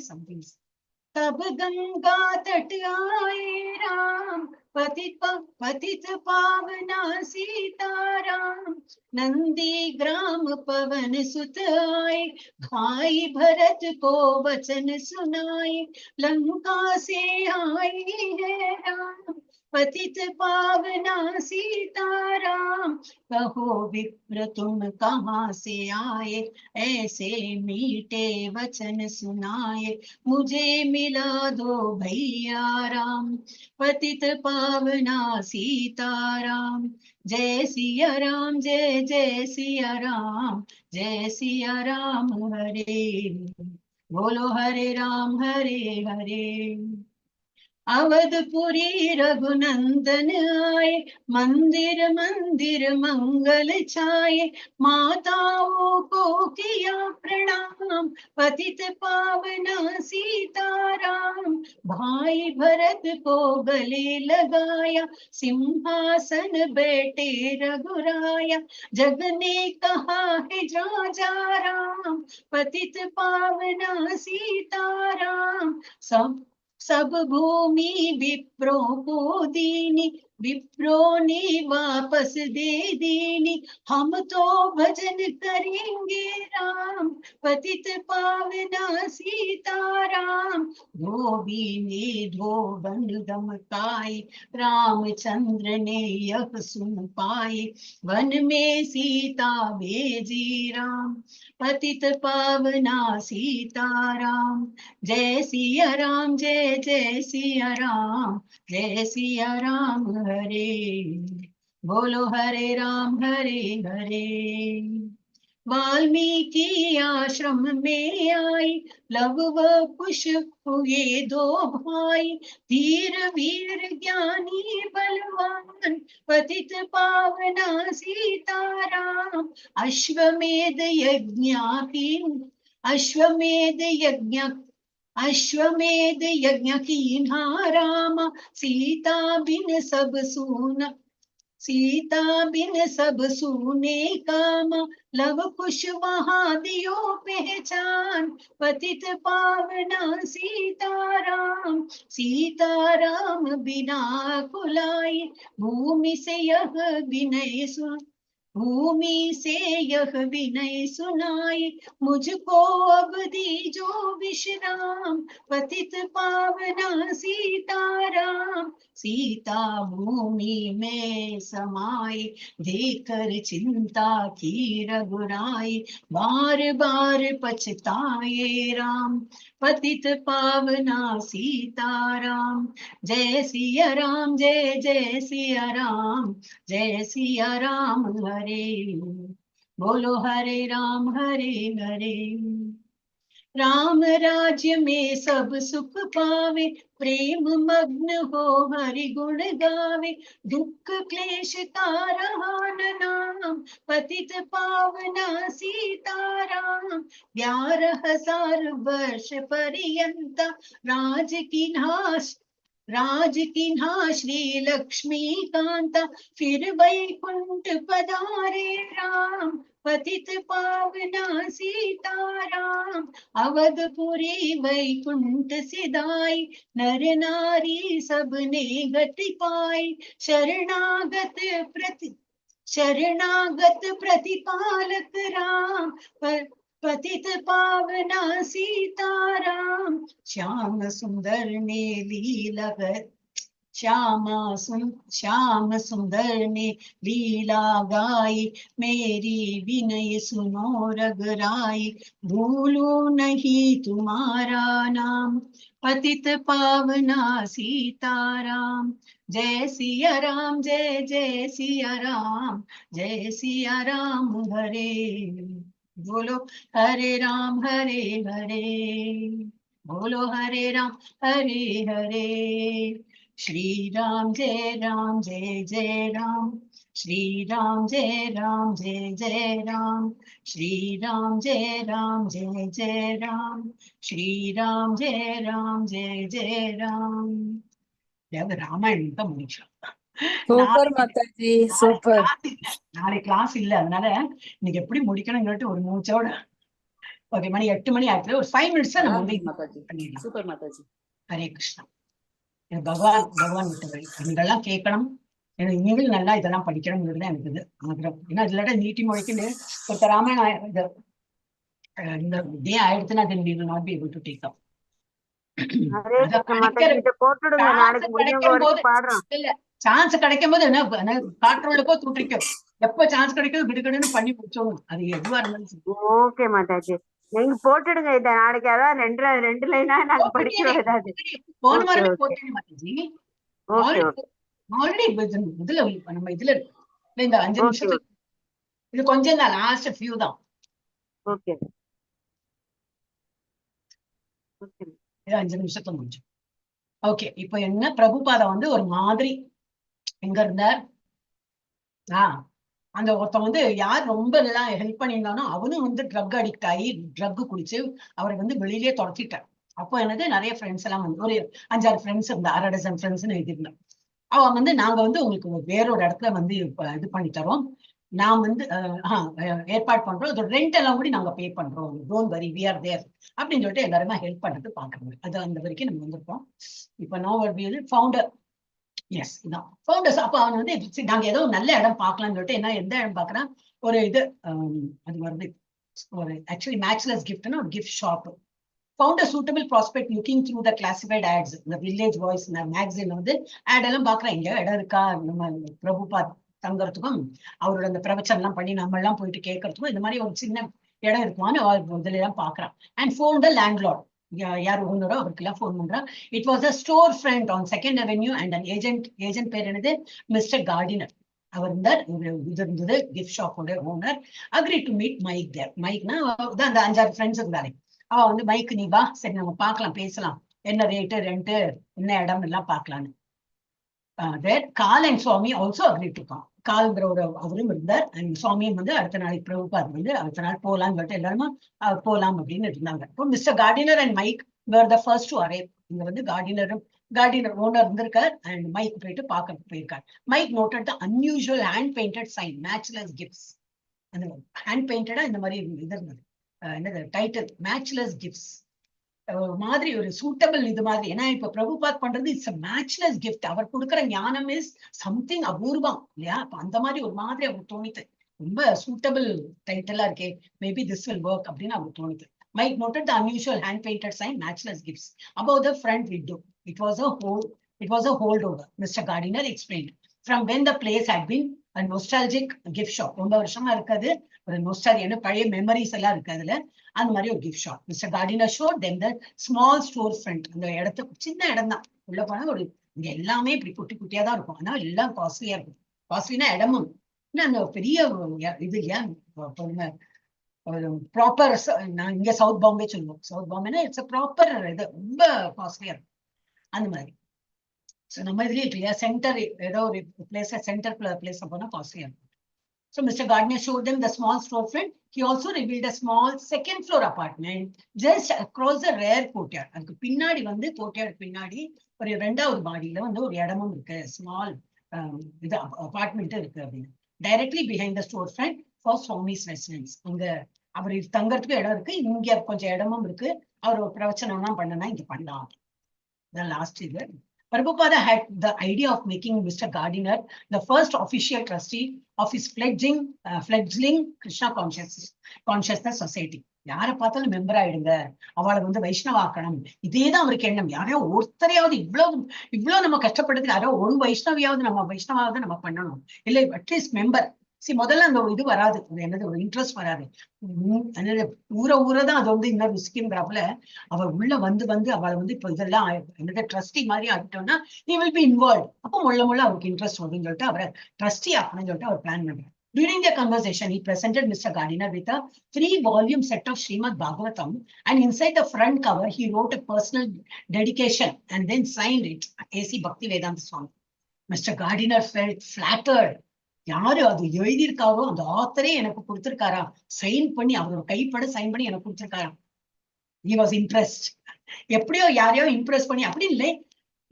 तब गंगा तट आए राम, पतित पावना सीताराम। नंदी ग्राम पवन सुत आए, भाई भरत को वचन सुनाए, लंका से आए हैं राम, पतित पावना सीताराम। कहो विप्र तुम कहाँ से आए, ऐसे मीठे वचन सुनाए, मुझे मिला दो भैया राम, पतित पावना सीताराम। जय सिया राम, जय जय सिया राम, जय सिया राम। हरे बोलो हरे राम हरे हरे। अवधपुरी रघुनंदन आए, मंदिर मंदिर मंगल छाए, माताओं को किया प्रणाम, पतित पावना सीताराम। भाई भरत को गले लगाया, सिंहासन बैठे रघुराया, जग ने कहा है राजा राम, पतित पावना सीताराम। सब भूमि विप्रों को दीनी, विप्रों ने वापस दे दीनी, हम तो भजन करेंगे राम, पतित पावना सीताराम। धोबी ने धोबन धमकाई, रामचंद्र ने यह सुन पाई, वन में सीता भेजी राम, पतित पावना सीताराम। जय सिया राम, जय जय सिया राम, जय सिया राम। हरे बोलो हरे राम हरे हरे। वाल्मीकि आश्रम में आई, लव व कुश हुए दो भाई। धीर वीर ज्ञानी बलवान, पतित पावना सीताराम। अश्वमेध यज्ञ कीन्हा राम। सीता बिन सब सूने काम। लव कुश वहां दियो पहचान, पतित पावना सीताराम बिना कुलाई। भूमि से यह विनय सुनाई, मुझको अब दीजो विश्राम। पतित पावना सीता भूमि में समाई। देखकर चिंता की रघुराई, बार बार पछताए राम। पतित पावना सीताराम। जय सिया राम, जय जय सिया राम, जय सिया राम। हरे बोलो हरे राम, हरे हरे। राम राज्य में सब सुख पावे, प्रेम मग्न हो हरि गुण गावे। दुख क्लेश का रहा न नाम, पतित पावना सीताराम। 11,000 वर्ष पर्यंत राज किन्हा श्री लक्ष्मी कांता। फिर वैकुंठ पधारे राम, पतित पावना सीताराम। अवधपुरी वैकुंठ सिधाई, नर नारी सबने गति पाई। शरणागत प्रतिपालक राम, पतित पावना सीताराम। श्याम सुंदर ने लीला गाई, मेरी विनय सुनो रघुराई। भूलू नहीं तुम्हारा नाम, पतित पावना सीताराम। जय सिया राम, जय जय सिया राम, जय सिया राम। हरे बोलो हरे राम, हरे हरे। बोलो हरे राम, हरे हरे। श्री राम जय राम, जय जय राम। श्री राम जय राम, जय जय राम। श्री राम जय राम, जय जय राम। श्री राम जय राम, जय जय राम. ராமாயணம் தான் முடிச்சோம். Super Mataji, super. நாளை கிளாஸ் இல்ல, அதனால இன்னைக்கு எப்படி முடிக்கணும்னு ஒரு மூச்சோட. ஓகே, மணி 8 மணி ஆயிடுச்சு. ஒரு 5 மினிட்ஸ் நம்ம வந்து பண்ணிடலாம். சூப்பர் மாதாஜி. ஹரே கிருஷ்ணா. பகவான் விட்டு நீங்கெல்லாம் கேட்கணும், எனக்கு நீங்களும் நல்லா இதெல்லாம் படிக்கணும்ங்கிறது எனக்கு இது ஆகிரம். ஏன்னா இல்லாட்ட நீட்டி முறைக்குன்னு ஒருத்த ராமாயணம் இந்த டே ஆயிடுச்சுன்னா then we will not be able to take up. Chance கிடைக்கும் போது என்ன காற்றுள்ளக்கோ தூற்றிக்கோ, எப்ப சான்ஸ் கிடைக்கும் விடுகடுன்னு பண்ணி முடிச்சோம். அது எதுவா இருந்தாலும் ஓகே மாதாஜி, நீங்க போட்டுடுங்க இத நாளைக்கு. அதான் ரெண்டு லைனா நாங்க படிக்கிறோம். ஏதாவது போன வாரமே போட்டேன் மாதாஜி. ஆல்ரெடி இதுல நம்ம இதுல இந்த 5 நிமிஷத்துக்கு இது கொஞ்சம் தான், லாஸ்ட் ஃபியூ தான். ஓகே, 5 நிமிஷத்துல முடிஞ்சோம். ஓகே, இப்ப என்ன பிரபுபாதம் வந்து ஒரு மாதிரி எங்க இருந்தார், அந்த ஒருத்தன் வந்து யார் ரொம்ப எல்லாம் ஹெல்ப் பண்ணியிருந்தானோ அவனும் வந்து ட்ரக் அடிக்ட் ஆகி ட்ரக் குடிச்சு அவரை வந்து வெளியிலேயே துரத்திட்டார். அப்போ எனக்கு நிறைய ஃப்ரெண்ட்ஸ் எல்லாம் வந்து ஒரு 5-6 ஃப்ரெண்ட்ஸ் இருந்தா, 1/2 டஜன் ஃப்ரெண்ட்ஸ்ன்னு எழுதியிருந்தேன். அவன் வந்து நாங்க வந்து உங்களுக்கு வேறொரு இடத்துல வந்து இது பண்ணி தரோம், நான் வந்து ஏற்பாடு பண்றோம், அதோட ரெண்ட் எல்லாம் கூட நாங்க பே பண்றோம், டோன்ட் வரி வி ஆர் தேர் அப்படின்னு சொல்லிட்டு எல்லாருமே ஹெல்ப் பண்றது பாக்குறோம். அது அந்த வரைக்கும் நம்ம வந்திருக்கோம். இப்ப நோவர் ஃபவுண்டர், எஸ் இதான் ஃபவுண்டர்ஸ். அப்ப அவன் வந்து நாங்க ஏதோ நல்ல இடம் பார்க்கலாம்னு சொல்லிட்டு என்ன எந்த இடம் பாக்குறான், ஒரு இது அது வருது ஒரு ஆக்சுவலி மேட்ச்லெஸ் கிஃப்ட்னு ஒரு gift shop. Found a suitable prospect looking through the classified ads, the Village Voice magazine வந்து ஆட் எல்லாம் பாக்குறேன். இங்க இடம் இருக்கா நம்ம பிரபுபாத் தங்கறதுக்கும் அவரோட அந்த பிரவச்சனம் எல்லாம் பண்ணி நம்ம எல்லாம் போயிட்டு கேட்கறதுக்கும் இந்த மாதிரி ஒரு சின்ன இடம் இருக்குமான்னு இதுல எல்லாம் பாக்குறான். அண்ட் ஃபோன் த லேண்ட்லார்ட், யார் ஓனரோ அவருக்கு எல்லாம் ஃபோன் பண்றான். It was a store front on 2nd Avenue and an agent பேர் என்னது மிஸ்டர் கார்டினர். அவர் இருந்தார். இது இருந்தது கிஃப்ட் ஷாப்போட owner. Agree to meet Mike there. மைக்னா அந்த 5-6 ஃப்ரெண்ட்ஸ் இருந்தாரு. அவ வந்து மைக் நீ வா, சரி நம்ம பார்க்கலாம், பேசலாம், என்ன ரேட்டு ரெண்ட்டு என்ன இடம் எல்லாம் பார்க்கலான்னு. Karl and Swami also agree to come. கால்ங்கிற ஒரு அவரும் இருந்தார். அண்ட் சுவாமியும் வந்து அடுத்த நாளைக்கு பிரபுபாத் வந்து அடுத்த நாள் போலான்னு சொல்லிட்டு எல்லாருமே போலாம் அப்படின்னு இருந்தாங்க. இப்போ mister Gardiner and Mike were the first to arrive. இங்க வந்து கார்டினர் ஓனர் இருந்திருக்கார் அண்ட் மைக் போயிட்டு பார்க்க போயிருக்கார். Mike noted the unusual hand painted sign matchless gifts. அந்த ஹேண்ட் பெயிண்டடா இந்த மாதிரி இது இருந்தது. என்னது டைட்டில் மேட்ச்லெஸ் கிஃப்ட்ஸ். மாதிரி ஒரு சூட்டபிள் இது மாதிரி. ஏன்னா இப்ப பிரபுபாத் பண்றது இட்ஸ் அ மேட்ச்லெஸ் கிஃப்ட். அவர் கொடுக்குற ஞானம் இஸ் சம்திங் அபூர்வம் இல்லையா? அப்ப அந்த மாதிரி ஒரு மாதிரி அவர் தோணித்து ரொம்ப சூட்டபிள் டைட்டிலா இருக்கே, மேபி திஸ் வில் ஒர்க் அப்படின்னு அவர் தோணித்து. Mike noted the unusual hand-painted sign, matchless gifts, above the front window. It was a holdover, Mr. Gardiner explained, from when the place had been a nostalgic gift shop. ரொம்ப வருஷமா இருக்காது, ஒரு nostalgia, பழைய memories எல்லாம் இருக்கு அதுல. அந்த மாதிரி ஒரு gift shop. Mr. Gardiner showed them the small store front. அந்த இடத்துக்கு சின்ன இடம் தான், உள்ள போனா ஒரு இங்க எல்லாமே இப்படி குட்டி குட்டியா தான் இருக்கும். ஆனா எல்லாம் காஸ்ட்லியா இருக்கும். காஸ்ட்லினா இடமும் அந்த பெரிய இது இல்லையா, ப்ராப்பர். நான் இங்க சவுத் பாம்பே சொல்லுவோம். சவுத் பாம்பேனா இட்ஸ் ப்ராப்பர் இது, ரொம்ப காஸ்ட்லியா இருக்கும் அந்த மாதிரி. ஸோ நம்ம இதுலயே இருக்கு இல்லையா, சென்டர் ஏதோ ஒரு பிளேஸ், சென்டர் பிளேஸ் போனா காஸ்ட்லியா இருக்கும். So Mr. Gardiner showed them the small storefront. He also revealed a small second floor apartment just across the rear courtyard. அதுக்கு பின்னாடி வந்து கோர்ட்யார்ட் பின்னாடி ஒரு 2வது மாடியில வந்து ஒரு இடமும் இருக்கு, ஸ்மால் இது அபார்ட்மெண்ட் இருக்கு அப்படின்னு. Directly behind the storefront for Swami's residence. அங்க அவர் தங்கறதுக்கு இடம் இருக்கு, இங்க கொஞ்சம் இடமும் இருக்கு. அவர் பிரவச்சனம் பண்ணனா இங்க பண்ணலாம். The last year, Prabhupada had the idea of making Mr. Gardiner the first official trustee of his fledgling Krishna Consciousness Society. யாரை பார்த்தாலும் மெம்பர் ஆயிடுங்க, அவளை வந்து வைஷ்ணவாக்கணும், இதேதான் அவருக்கு எண்ணம். யாரையோ ஒருத்தரையாவது இவ்வளவு நம்ம கஷ்டப்படுறது, யாரோ ஒரு வைஷ்ணவியாவது நம்ம வைஷ்ணவாவது நம்ம பண்ணணும், இல்லை அட்லீஸ்ட் மெம்பர். முதல்ல அந்த இது வராது, என்னது ஒரு இன்ட்ரெஸ்ட் வராது. ஊரதான் அது வந்து இன்னொரு ஸ்கீம்ங்கிறாப்புல அவர் உள்ள வந்து அவளை வந்து இப்போ இதெல்லாம் என்னது ட்ரஸ்டி மாதிரி ஆகிட்டோம்னா he will be involved. அப்போ முள்ள அவருக்கு இன்ட்ரெஸ்ட் வருதுன்னு சொல்லிட்டு அவரை ட்ரஸ்டி ஆக்கணும்னு சொல்லிட்டு அவர் பிளான் பண்றாரு. During the conversation, he presented Mr. Gardiner with a 3-volume set of Srimad Bhagavatam, and inside the front cover, he wrote a personal dedication and then signed it, A.C. Bhaktivedanta Swami. Mr. Gardiner felt flattered. யாரு அது எழுதியிருக்காரோ அந்த ஆத்தரே எனக்கு கொடுத்திருக்காரா, sign பண்ணி அவரோட கைப்பட sign பண்ணி எனக்கு கொடுத்திருக்காரா. he was impressed. எப்படியோ யாரையோ இம்ப்ரெஸ் பண்ணி அப்படி இல்லை,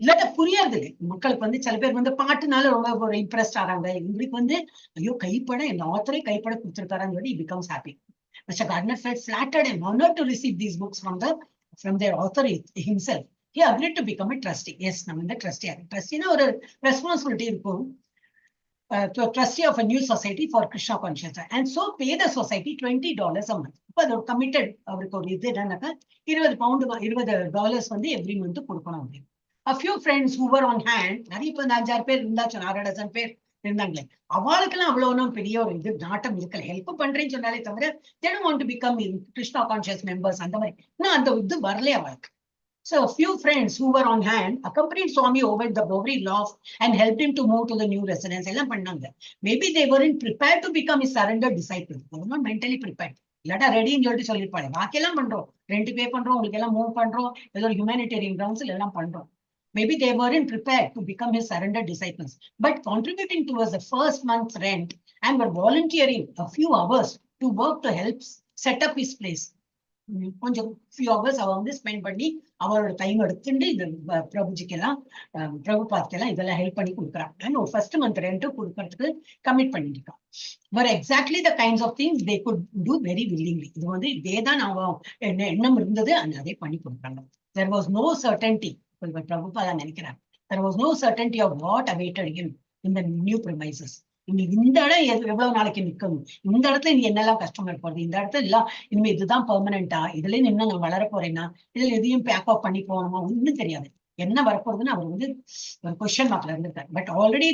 இல்லாட்ட புரியாது இல்லை மக்களுக்கு வந்து. சில பேர் வந்து பாட்டுனால ரொம்ப ஒரு இம்ப்ரெஸ்ட் ஆறாங்க. இவருக்கு வந்து ஐயோ கைப்பட இந்த ஆத்தரே கைப்பட கொடுத்திருக்காரான்னு சொல்லி he becomes happy. Mr. Gardiner felt flattered and honored to receive these books from their author himself. He agreed to become a trustee. Yes, நம்ம இந்த ட்ரஸ்டினா ஒரு ரெஸ்பான்சிபிலிட்டி இருக்கும். Trustee of a new society for Krishna consciousness, and so pay the society $20 a month. இப்போ அது committed, அவருக்கு ஒரு இது என்னன்னாக்கா $20 வந்து எவ்ரி மந்த் கொடுக்கணும் அப்படின்னு. A few friends who were on hand, நிறைய இப்போ 5-6 பேர் இருந்தாச்சு, 6 டஜன் பேர் இருந்தாங்களே, அவளுக்கெல்லாம் அவ்வளவு பெரிய ஒரு இது நாட்டம் இருக்கல. ஹெல்ப் பண்றேன்னு சொன்னாலே தவிர they don't want to become Krishna conscious members அந்த மாதிரி இன்னும் அந்த இது வரலையே அவளுக்கு. So a few friends who were on hand accompanied Swami over the Boveri loft and helped him to move to the new residence. எல்லாம் பண்ணாங்க. Maybe they weren't prepared to become his surrendered disciples. They were not mentally prepared. இல்லாட்டா ரெடின்னு சொல்லிட்டு சொல்லிருப்பாங்க. பாக்கி எல்லாம் பண்றோம், rent pay பண்றோம், உங்களுக்கு எல்லாம் மூவ் பண்றோம், ஏதோ ஒரு ஹியூமனிடேரியன் கிரவுண்ட்ஸ்ல எல்லாம் பண்றோம். Maybe they weren't prepared to become his surrendered disciples, but contributing towards the first month's rent and were volunteering a few hours to work to help set up his place. கொஞ்சம் few hours அவ வந்து spend பண்ணி அவரோட time எடுத்துட்டு இந்த பிரபுஜிக்கெல்லாம் பிரபுபாத்கெல்லாம் இதெல்லாம் help பண்ணி கொடுக்குறாங்க. ஒரு ஃபர்ஸ்ட் மந்த் ரெண்ட் கொடுக்கறதுக்கு கமிட் பண்ணிருக்கான். வேற exactly the kinds of things they could do very willingly. இது வந்து இதேதான் அவன் எண்ணம் இருந்தது, அதே பண்ணி கொடுக்குறாங்க. There was no certainty, Prabhupada நினைக்கிறாங்க, there was no certainty of what awaited him in the new premises. இந்த இடம் எவ்வளவு நாளைக்கு நிற்கும், இந்த இடத்துல நீ என்னெல்லாம் கஷ்டமா போறது, இந்த இடத்துல எல்லாம் இனிமே இதுதான் பெர்மனண்டா, இதுல இன்னும் நான் வளர போறேன்னா, இதுல எதையும் பேக் அப் பண்ணி போகணுமா, ஒன்னும் தெரியாது. என்ன வரப்போறதுன்னு அவர் வந்து ஒரு கொஸ்டின் மார்க்ல இருந்திருக்காரு. But already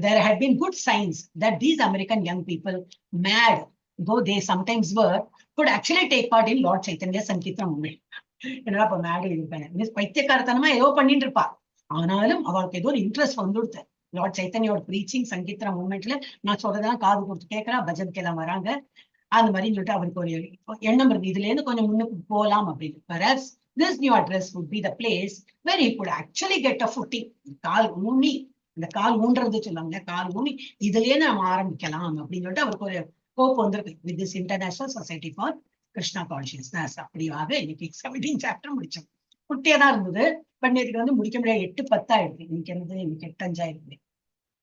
there had been good signs that these American young people, mad though they sometimes were, could actually take part in Lord Chaitanya Sankirtan movement. என்னடா இப்ப மேடு இருப்பேன், பைத்தியக்காரத்தனமா ஏதோ பண்ணிட்டு இருப்பா, ஆனாலும் அவளுக்கு ஏதோ ஒரு இன்ட்ரெஸ்ட் வந்துடுது. லார்ட் சைத்தன்யோட ப்ரீச்சிங் சங்கீத்ரா மூமெண்ட்ல நான் சொல்றதெல்லாம் காது கொடுத்து கேட்கறா, பஜனுக்கு எல்லாம் வராங்க. அந்த மாதிரி சொல்லிட்டு அவருக்கு ஒரு எண்ணம் இருக்கு, இதுல இருந்து கொஞ்சம் முன்னுக்கு போகலாம் அப்படின்னு. Whereas this new address would be the place where he could actually get a footing. கால் ஊனி, இந்த கால் ஊன்றது சொல்லுவாங்க, கால் ஊனி இதுலயே நம்ம ஆரம்பிக்கலாம் அப்படின்னு சொல்லிட்டு அவருக்கு ஒரு ஹோப் வந்திருக்கு with this international society for Krishna consciousness. அப்படியாக இன்னைக்கு 17 சாப்டர் முடிச்சோம். குட்டியா தான் இருந்தது, பட் நேற்றுக்கு வந்து முடிக்க முடியாது, 8:10 ஆயிடுது. இன்னைக்கு என்னது, இன்னைக்கு 8:05 ஆயிடுது.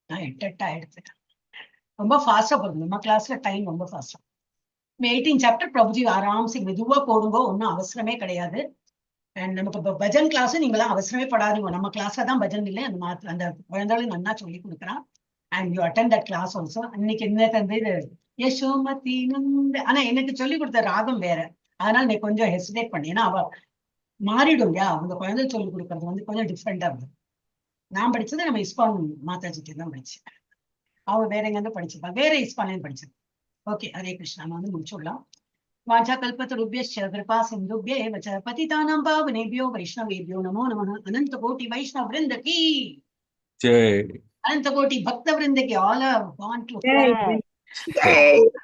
நான் 8:08 ஆயிடுச்சு. ரொம்ப ஃபாஸ்டா போகுது நம்ம கிளாஸ்ல, டைம் ரொம்ப ஃபாஸ்டா. 18 சாப்டர் பிரபுஜி ஆராம்சி மெதுவா போடுங்க, ஒன்றும் அவசரமே கிடையாது. அண்ட் நமக்கு பஜன் கிளாஸ் நீங்களாம் அவசரமே படாதீங்க, நம்ம கிளாஸ்ல தான் பஜன் இல்லை, அந்த குழந்தைகளும் நல்லா சொல்லி கொடுக்குறான். And you attend that class also. இன்னைக்கு என்ன தந்து இது யசோமதி நந்த, ஆனா எனக்கு சொல்லி கொடுத்த ராகம் வேற, அதனால நீ கொஞ்சம் ஹெசிடேட் பண்ணி, ஏன்னா அவ மாறிடும் இல்லையா, அவங்க குழந்தை சொல்லி கொடுக்கறது வந்து கொஞ்சம் டிஃப்ரெண்டா இருந்தது. நான் படிச்சது நம்ம இஸ்கான் மாதாஜிக்கு தான் படிச்சேன், அவங்க வேற எங்க இருந்து படிச்சிருப்பா, வேற இஸ்கான்லயும் படிச்சது. ஓகே, ஹரே கிருஷ்ணா. நம்ம வந்து முடிச்சுடலாம். வாஞ்சா கல்பத்தருभ्यश्च कृपा सिन्धुभ्य एव च पतितानां पावनेभ्यो वैष्णवेभ्यो नमो नमः. अनंत कोटि वैष्णव वृंद की जय अनंत कोटि भक्त वृंद की ऑल वांट टू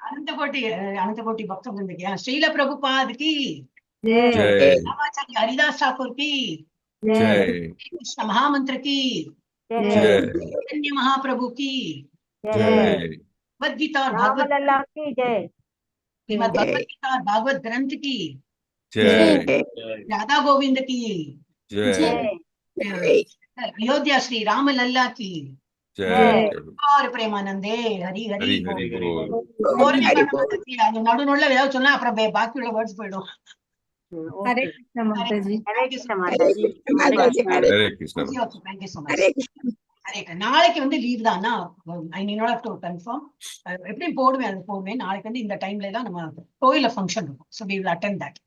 अनंत कोटि भक्त वृंद की श्रील प्रभुपाद की जय आचार्य हरिदास ठाकुर की जय कृष्ण महामंत्र की जय चैतन्य महाप्रभु की जय भगवद्गीता और रामलला की जय। श्रीमद् भगवद गीता और भागवत ग्रंथ की जय राधा गोविंद की जय अयोध्या श्री राम लल्ला की जय और प्रेमानंदे हरि हरि हरि हरि बोल அது நடுநடுல ஏதாவது சொன்னா அப்புறம் பாக்கி உள்ள வேர்ட்ஸ் போயிடும். ஹரே கிருஷ்ண மாதாஜி. हरे कृष्ण माताजी। हरे कृष्ण தேங்க்யூ சோ மச். நாளைக்கு வந்து லீவ் தானா, I need not to confirm. எப்படியும் போடுவேன், அது போடுவேன். நாளைக்கு வந்து இந்த டைம்ல எல்லாம் நம்ம கோயில ஃபங்க்ஷன் இருக்கும், so we will attend that.